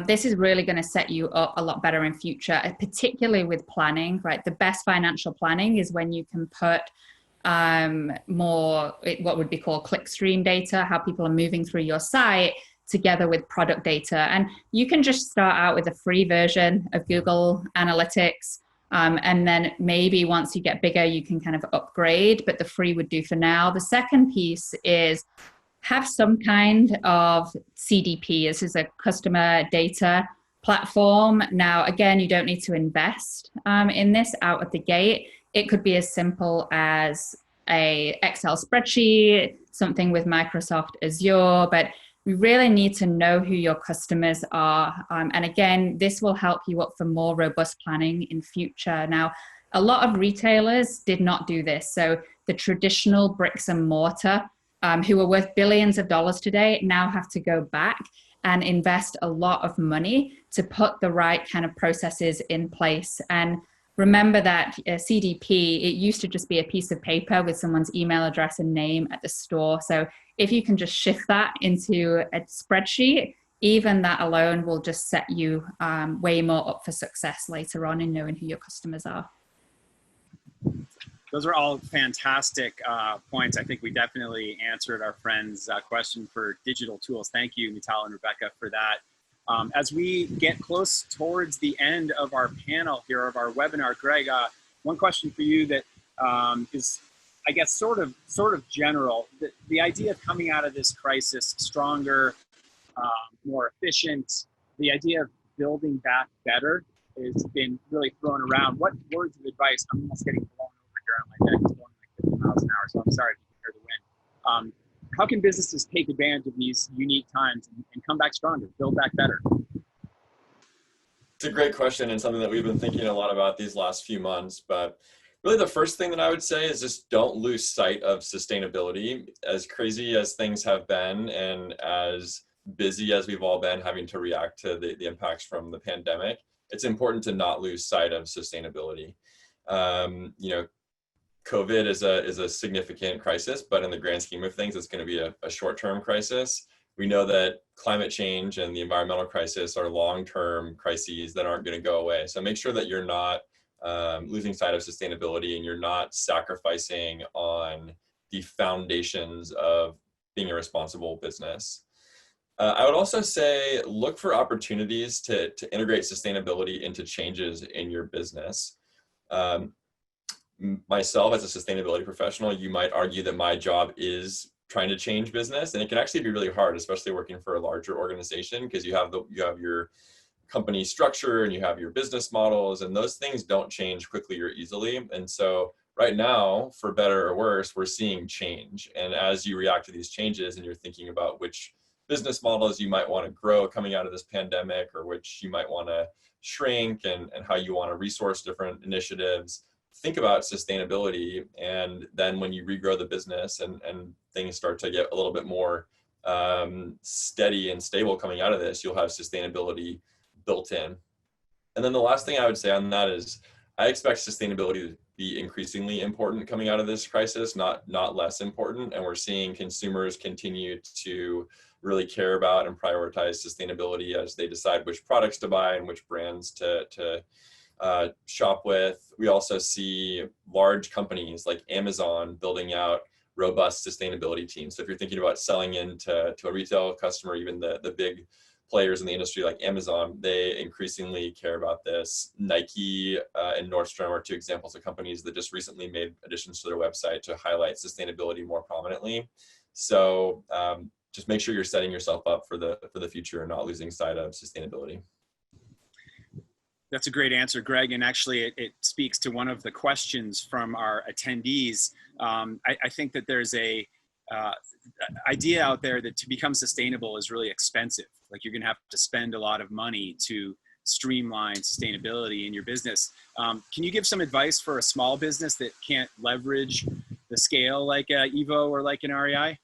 Speaker 3: this is really going to set you up a lot better in future, particularly with planning, right? The best financial planning is when you can put more what would be called clickstream data, how people are moving through your site, together with product data. And you can just start out with a free version of Google Analytics. And then maybe once you get bigger, you can kind of upgrade, but the free would do for now. The second piece is have some kind of CDP. This is a customer data platform. Now, again, you don't need to invest in this out of the gate. It could be as simple as a Excel spreadsheet, something with Microsoft Azure, but we really need to know who your customers are. And again, this will help you up for more robust planning in future. Now, a lot of retailers did not do this. So the traditional bricks and mortar, who are worth billions of dollars today, now have to go back and invest a lot of money to put the right kind of processes in place. And remember that CDP, it used to just be a piece of paper with someone's email address and name at the store. So if you can just shift that into a spreadsheet, even that alone will just set you way more up for success later on in knowing who your customers are.
Speaker 2: Those are all fantastic points. I think we definitely answered our friend's question for digital tools. Thank you, Mital and Rebecca, for that. As we get close towards the end of our panel here, of our webinar, Greg, one question for you that is, I guess, sort of general. The idea of coming out of this crisis stronger, more efficient, the idea of building back better has been really thrown around. What words of advice? I'm almost getting blown over here on my deck. It's blowing like 50 miles an hour, so I'm sorry if you can hear the wind. How can businesses take advantage of these unique times and come back stronger, build back better?
Speaker 5: It's a great question and something that we've been thinking a lot about these last few months. But really the first thing that I would say is just don't lose sight of sustainability. As crazy as things have been and as busy as we've all been having to react to the impacts from the pandemic, it's important to not lose sight of sustainability. COVID is a significant crisis, but in the grand scheme of things, it's going to be a short-term crisis. We know that climate change and the environmental crisis are long-term crises that aren't going to go away. So make sure that you're not losing sight of sustainability and you're not sacrificing on the foundations of being a responsible business. I would also say look for opportunities to integrate sustainability into changes in your business. Myself as a sustainability professional, you might argue that my job is trying to change business, and it can actually be really hard, especially working for a larger organization, because you have your company structure and you have your business models, and those things don't change quickly or easily. And so right now, for better or worse, we're seeing change. And as you react to these changes and you're thinking about which business models you might want to grow coming out of this pandemic, or which you might want to shrink, and how you want to resource different initiatives, think about sustainability. And then when you regrow the business and things start to get a little bit more steady and stable coming out of this, you'll have sustainability built in. And then the last thing I would say on that is I expect sustainability to be increasingly important coming out of this crisis, not less important. And we're seeing consumers continue to really care about and prioritize sustainability as they decide which products to buy and which brands to shop with. We also see large companies like Amazon building out robust sustainability teams. So if you're thinking about selling into a retail customer, even the big players in the industry like Amazon, they increasingly care about this. Nike and Nordstrom are two examples of companies that just recently made additions to their website to highlight sustainability more prominently. So just make sure you're setting yourself up for the future and not losing sight of sustainability.
Speaker 2: That's a great answer, Greg. And actually, it speaks to one of the questions from our attendees. I think that there's a idea out there that to become sustainable is really expensive. Like you're going to have to spend a lot of money to streamline sustainability in your business. Can you give some advice for a small business that can't leverage the scale like Evo or like an REI?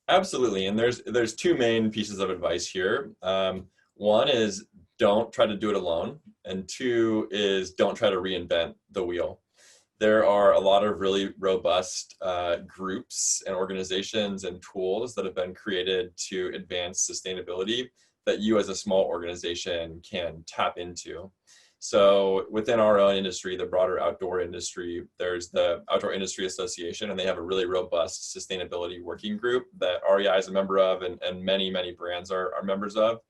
Speaker 5: Absolutely. And there's two main pieces of advice here. One is don't try to do it alone. And two is don't try to reinvent the wheel. There are a lot of really robust groups and organizations and tools that have been created to advance sustainability that you as a small organization can tap into. So within our own industry, the broader outdoor industry, there's the Outdoor Industry Association, and they have a really robust sustainability working group that REI is a member of, and many, many brands are members of.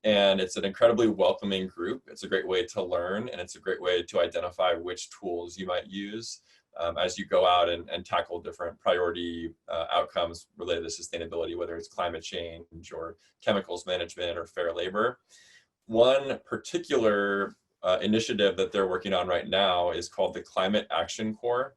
Speaker 5: And it's an incredibly welcoming group. It's a great way to learn, and it's a great way to identify which tools you might use as you go out and tackle different priority outcomes related to sustainability, whether it's climate change or chemicals management or fair labor. One particular initiative that they're working on right now is called the Climate Action Corps.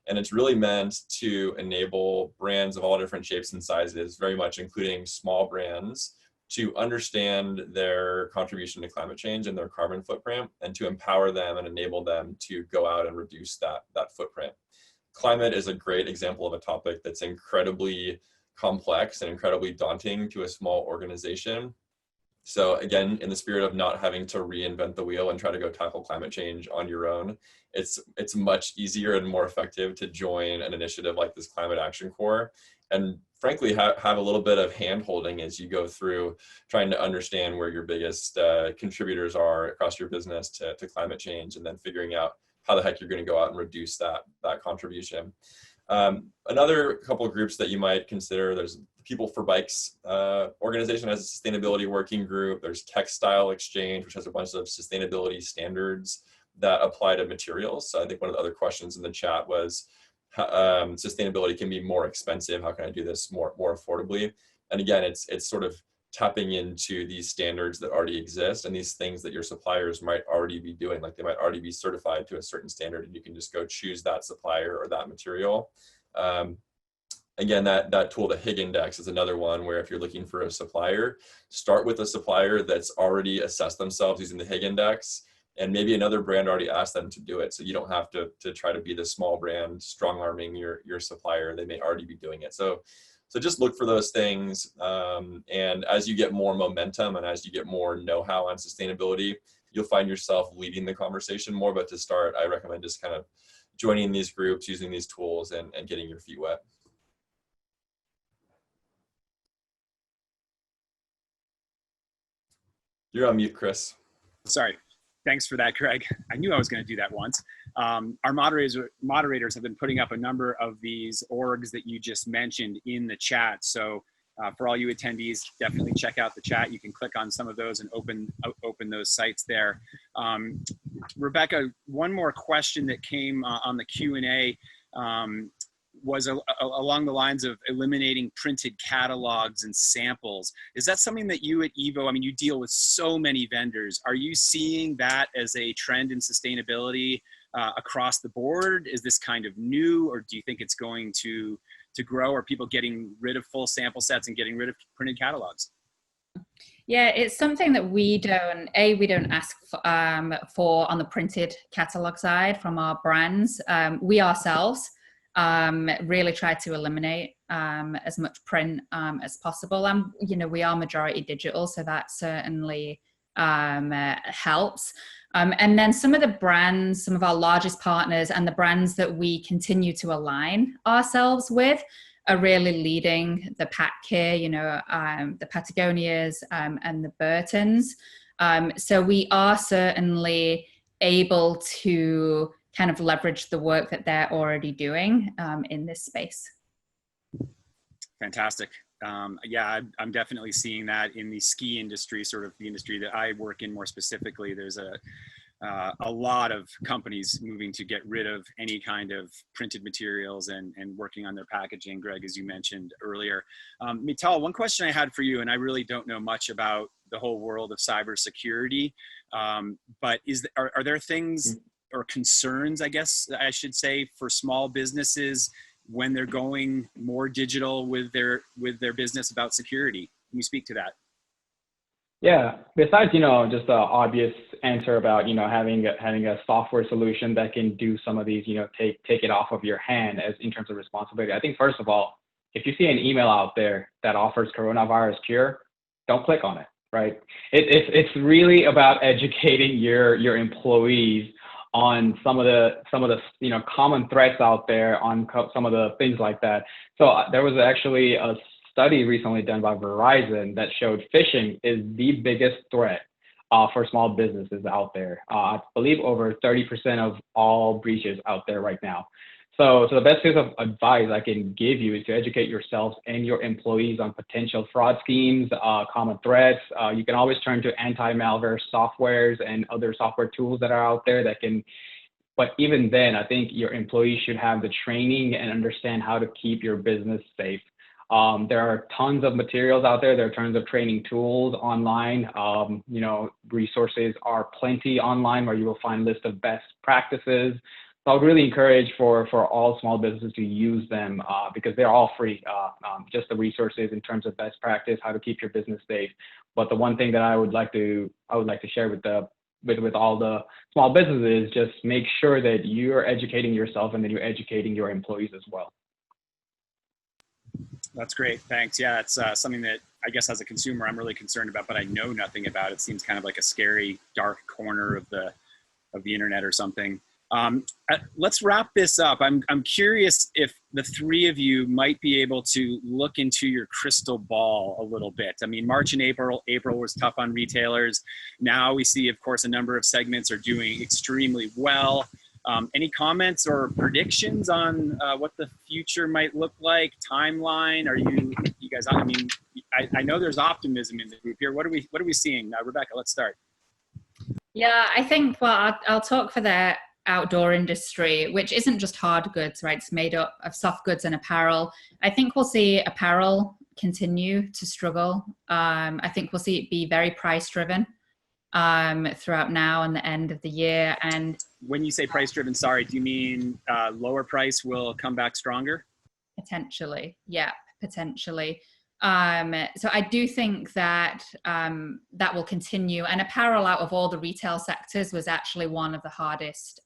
Speaker 5: And it's really meant to enable brands of all different shapes and sizes, very much including small brands, to understand their contribution to climate change and their carbon footprint, and to empower them and enable them to go out and reduce that footprint. Climate is a great example of a topic that's incredibly complex and incredibly daunting to a small organization. So again, in the spirit of not having to reinvent the wheel and try to go tackle climate change on your own, it's much easier and more effective to join an initiative like this Climate Action Corps and frankly have a little bit of hand holding as you go through trying to understand where your biggest contributors are across your business to climate change, and then figuring out how the heck you're going to go out and reduce that contribution. Another couple of groups that you might consider, there's People for Bikes organization has a sustainability working group. There's Textile Exchange, which has a bunch of sustainability standards that apply to materials. So I think one of the other questions in the chat was, sustainability can be more expensive. How can I do this more affordably? And again, it's sort of tapping into these standards that already exist and these things that your suppliers might already be doing. Like they might already be certified to a certain standard, and you can just go choose that supplier or that material. Again, that tool, the Higg Index, is another one where if you're looking for a supplier, start with a supplier that's already assessed themselves using the Higg Index, and maybe another brand already asked them to do it. So you don't have to try to be the small brand strong-arming your supplier. They may already be doing it. So just look for those things. And as you get more momentum and as you get more know-how on sustainability, you'll find yourself leading the conversation more. But to start, I recommend just kind of joining these groups, using these tools, and getting your feet wet. You're on mute, Chris.
Speaker 2: Sorry. Thanks for that, Greg. I knew I was going to do that once. Our moderators have been putting up a number of these orgs that you just mentioned in the chat. So for all you attendees, definitely check out the chat. You can click on some of those and open those sites there. Rebecca, one more question that came on the Q&A was along the lines of eliminating printed catalogs and samples. Is that something that you at Evo, I mean, you deal with so many vendors. Are you seeing that as a trend in sustainability across the board? Is this kind of new, or do you think it's going to grow? Are people getting rid of full sample sets and getting rid of printed catalogs?
Speaker 3: Yeah, it's something that we don't ask for on the printed catalog side from our brands. We ourselves really try to eliminate as much print as possible. And, we are majority digital, so that certainly helps. And then some of the brands, some of our largest partners and the brands that we continue to align ourselves with are really leading the pack here, the Patagonias and the Burtons. So we are certainly able to kind of leverage the work that they're already doing in this space.
Speaker 2: Fantastic. Yeah, I'm definitely seeing that in the ski industry, sort of the industry that I work in more specifically. There's a lot of companies moving to get rid of any kind of printed materials and working on their packaging, Greg, as you mentioned earlier. Mital, one question I had for you, and I really don't know much about the whole world of cybersecurity, but are there things or concerns, I guess I should say, for small businesses when they're going more digital with their business about security? Can you speak to that?
Speaker 4: Yeah, besides, just the obvious answer about, having a software solution that can do some of these, take it off of your hand as in terms of responsibility. I think first of all, if you see an email out there that offers coronavirus cure, don't click on it, right? It's really about educating your employees on some of the common threats out there, on some of the things like that. So there was actually a study recently done by Verizon that showed phishing is the biggest threat for small businesses out there. I believe over 30% of all breaches out there right now. So the best piece of advice I can give you is to educate yourselves and your employees on potential fraud schemes, common threats. You can always turn to anti-malware softwares and other software tools that are out there that can, but even then, I think your employees should have the training and understand how to keep your business safe. There are tons of materials out there. There are tons of training tools online. Resources are plenty online where you will find lists of best practices. So I would really encourage for all small businesses to use them because they're all free, just the resources in terms of best practice, how to keep your business safe. But the one thing that I would like to share with all the small businesses is just make sure that you're educating yourself and then you're educating your employees as well.
Speaker 2: That's great. Thanks. Yeah, it's something that I guess as a consumer, I'm really concerned about, but I know nothing about. It seems kind of like a scary, dark corner of the internet or something. Let's wrap this up. I'm curious if the three of you might be able to look into your crystal ball a little bit. I mean, March and April was tough on retailers. Now we see, of course, a number of segments are doing extremely well. Any comments or predictions on what the future might look like? Timeline? Are you guys? I mean, I know there's optimism in the group here. What are we seeing? Rebecca, let's start.
Speaker 3: Yeah, I think, well, I'll talk for the outdoor industry, which isn't just hard goods, right? It's made up of soft goods and apparel. I think we'll see apparel continue to struggle. I think we'll see it be very price driven throughout now and the end of the year. And
Speaker 2: when you say price driven, sorry, do you mean lower price will come back stronger?
Speaker 3: Potentially, yeah, potentially. So I do think that that will continue. And apparel, out of all the retail sectors, was actually one of the hardest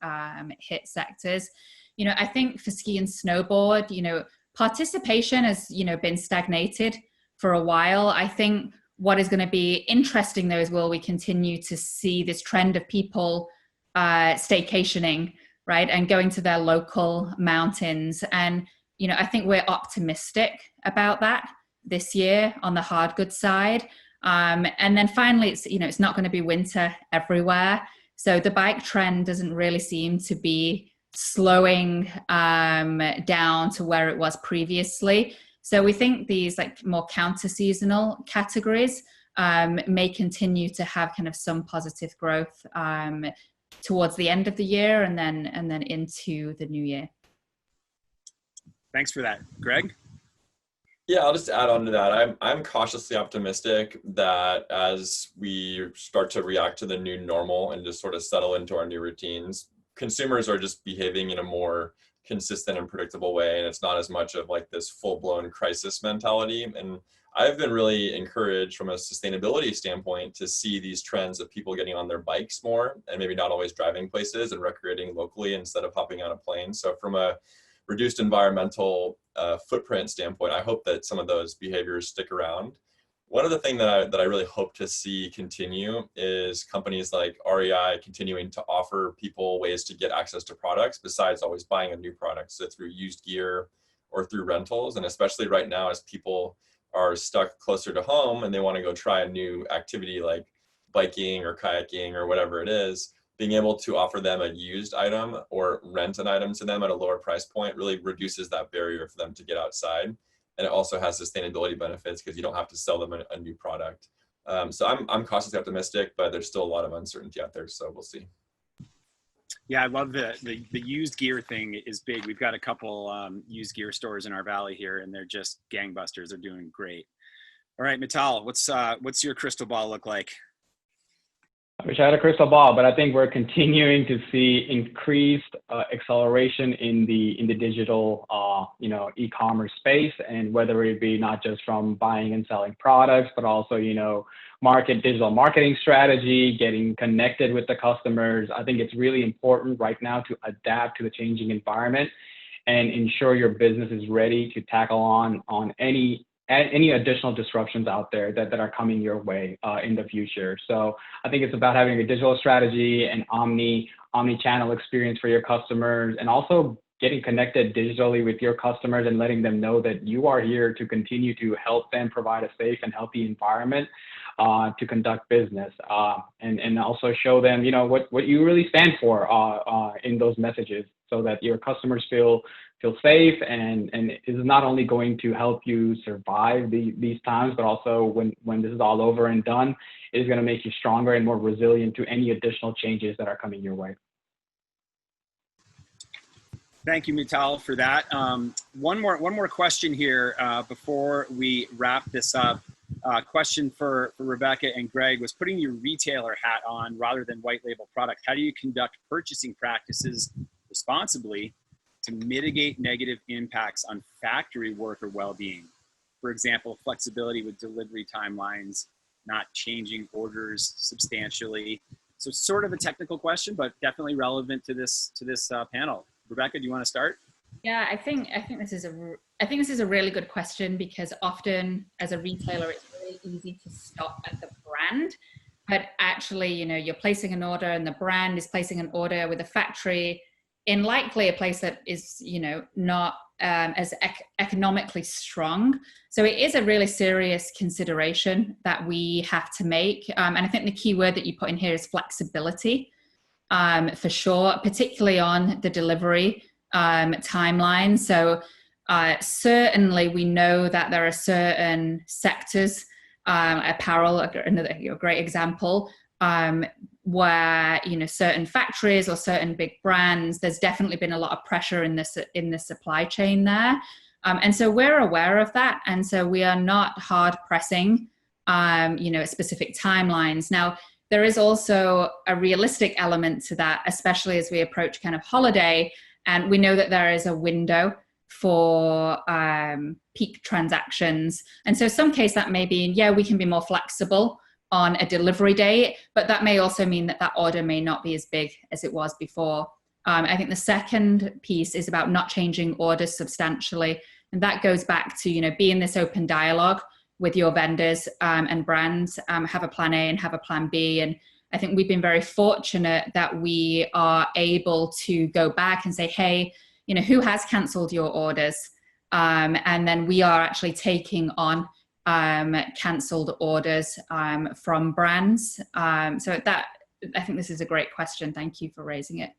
Speaker 3: hit sectors. You know, I think for ski and snowboard, you know, participation has, you know, been stagnated for a while. I think what is going to be interesting, though, is will we continue to see this trend of people staycationing, right, and going to their local mountains. And, you know, I think we're optimistic about that this year on the hard goods side. And then finally, it's, you know, it's not going to be winter everywhere. So the bike trend doesn't really seem to be slowing down to where it was previously. So we think these like more counter seasonal categories may continue to have kind of some positive growth towards the end of the year and then into the new year.
Speaker 2: Thanks for that. Greg?
Speaker 5: Yeah, I'll just add on to that. I'm cautiously optimistic that as we start to react to the new normal and just sort of settle into our new routines, consumers are just behaving in a more consistent and predictable way, and it's not as much of like this full-blown crisis mentality. And I've been really encouraged from a sustainability standpoint to see these trends of people getting on their bikes more and maybe not always driving places and recreating locally instead of hopping on a plane. So from a reduced environmental footprint standpoint, I hope that some of those behaviors stick around. One of the things that I really hope to see continue is companies like REI continuing to offer people ways to get access to products besides always buying a new product. So through used gear or through rentals. And especially right now, as people are stuck closer to home and they want to go try a new activity like biking or kayaking or whatever it is, being able to offer them a used item or rent an item to them at a lower price point really reduces that barrier for them to get outside. And it also has sustainability benefits because you don't have to sell them a new product. So I'm cautiously optimistic, but there's still a lot of uncertainty out there. So we'll see.
Speaker 2: Yeah, I love the used gear thing is big. We've got a couple used gear stores in our valley here, and they're just gangbusters. They're doing great. All right, Mital, what's your crystal ball look like?
Speaker 4: I wish I had a crystal ball, but I think we're continuing to see increased acceleration in the digital, e-commerce space, and whether it be not just from buying and selling products, but also, digital marketing strategy, getting connected with the customers. I think it's really important right now to adapt to the changing environment and ensure your business is ready to tackle on any additional disruptions out there that are coming your way in the future. So I think it's about having a digital strategy and omni-channel experience for your customers, and also getting connected digitally with your customers and letting them know that you are here to continue to help them provide a safe and healthy environment to conduct business, and also show them, what you really stand for in those messages, so that your customers feel safe, and it is not only going to help you survive these times, but also when this is all over and done, it is going to make you stronger and more resilient to any additional changes that are coming your way.
Speaker 2: Thank you, Mital, for that. One more question here before we wrap this up. Question for Rebecca and Greg was, putting your retailer hat on rather than white label product, how do you conduct purchasing practices responsibly to mitigate negative impacts on factory worker well-being? For example, flexibility with delivery timelines, not changing orders substantially. So sort of a technical question, but definitely relevant to this panel. Rebecca, do you want to start?
Speaker 3: Yeah, I think this is a really good question, because often as a retailer, it's really easy to stop at the brand. But actually, you're placing an order and the brand is placing an order with a factory in likely a place that is, not as economically strong. So it is a really serious consideration that we have to make. And I think the key word that you put in here is flexibility, for sure, particularly on the delivery timeline. So certainly we know that there are certain sectors, apparel, another great example, where certain factories or certain big brands, there's definitely been a lot of pressure in the supply chain there, and so we're aware of that, and so we are not hard pressing specific timelines. Now there is also a realistic element to that, especially as we approach kind of holiday, and we know that there is a window for peak transactions, and so some case that may be, we can be more flexible on a delivery date, but that may also mean that order may not be as big as it was before. I think the second piece is about not changing orders substantially, and that goes back to be in this open dialogue with your vendors and brands, have a plan A and have a plan B. And I think we've been very fortunate that we are able to go back and say, hey, who has canceled your orders? And then we are actually taking on cancelled orders from brands. So that, I think this is a great question. Thank you for raising it.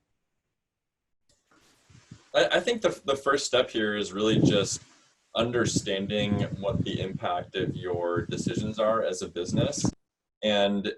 Speaker 5: I think the first step here is really just understanding what the impact of your decisions are as a business. And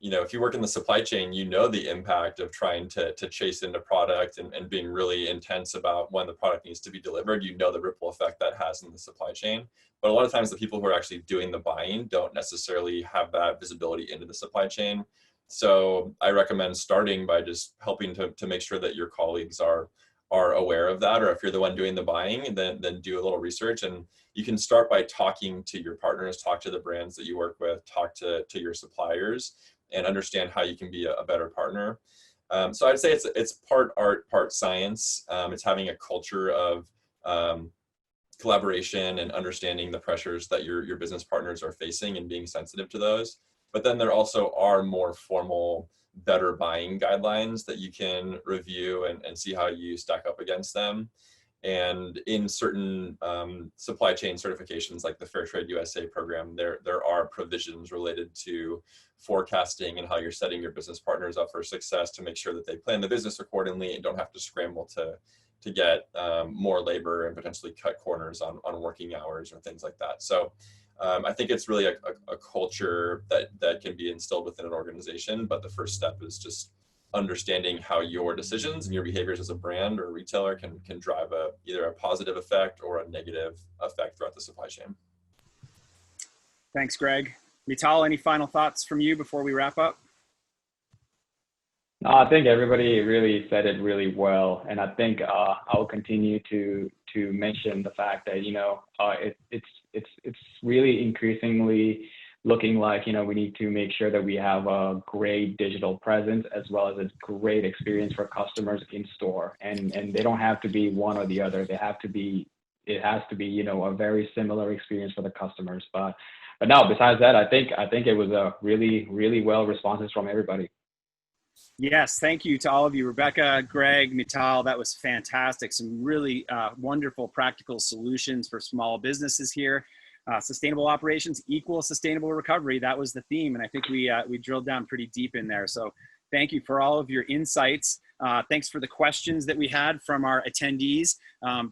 Speaker 5: if you work in the supply chain, the impact of trying to chase into product and being really intense about when the product needs to be delivered. The ripple effect that has in the supply chain. But a lot of times the people who are actually doing the buying don't necessarily have that visibility into the supply chain. So I recommend starting by just helping to make sure that your colleagues are aware of that, or if you're the one doing the buying, then do a little research. And you can start by talking to your partners, talk to the brands that you work with, talk to your suppliers, and understand how you can be a better partner. So I'd say it's part art, part science. It's having a culture of collaboration and understanding the pressures that your business partners are facing and being sensitive to those. But then there also are more formal, better buying guidelines that you can review and see how you stack up against them. And in certain supply chain certifications like the Fair Trade USA program, there are provisions related to forecasting and how you're setting your business partners up for success to make sure that they plan the business accordingly and don't have to scramble to get more labor and potentially cut corners on working hours or things like that. So I think it's really a culture that can be instilled within an organization, but the first step is just understanding how your decisions and your behaviors as a brand or retailer can drive either a positive effect or a negative effect throughout the supply chain.
Speaker 2: Thanks, Greg. Mital, any final thoughts from you before we wrap up?
Speaker 4: No, I think everybody really said it really well, and I think I'll continue to mention the fact that it's really increasingly looking like we need to make sure that we have a great digital presence as well as a great experience for customers in store, and they don't have to be one or the other. It has to be a very similar experience for the customers. But no, besides that, I think it was a really well responses from everybody.
Speaker 2: Yes, thank you to all of you, Rebecca, Greg, Mital. That was fantastic. Some really wonderful practical solutions for small businesses here. Sustainable operations equal sustainable recovery. That was the theme, and I think we drilled down pretty deep in there. So thank you for all of your insights. Thanks for the questions that we had from our attendees.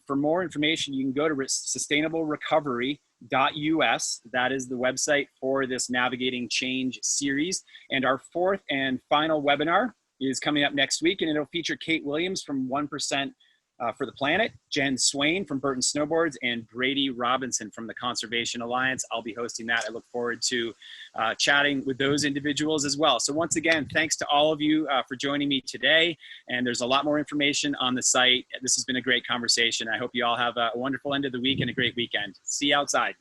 Speaker 2: For more information, you can go to sustainablerecovery.us. That is the website for this Navigating Change series. And our fourth and final webinar is coming up next week, and it'll feature Kate Williams from 1% for the Planet, Jen Swain from Burton Snowboards, and Brady Robinson from the Conservation Alliance. I'll be hosting that. I look forward to chatting with those individuals as well. So once again, thanks to all of you for joining me today. And there's a lot more information on the site. This has been a great conversation. I hope you all have a wonderful end of the week and a great weekend. See you outside.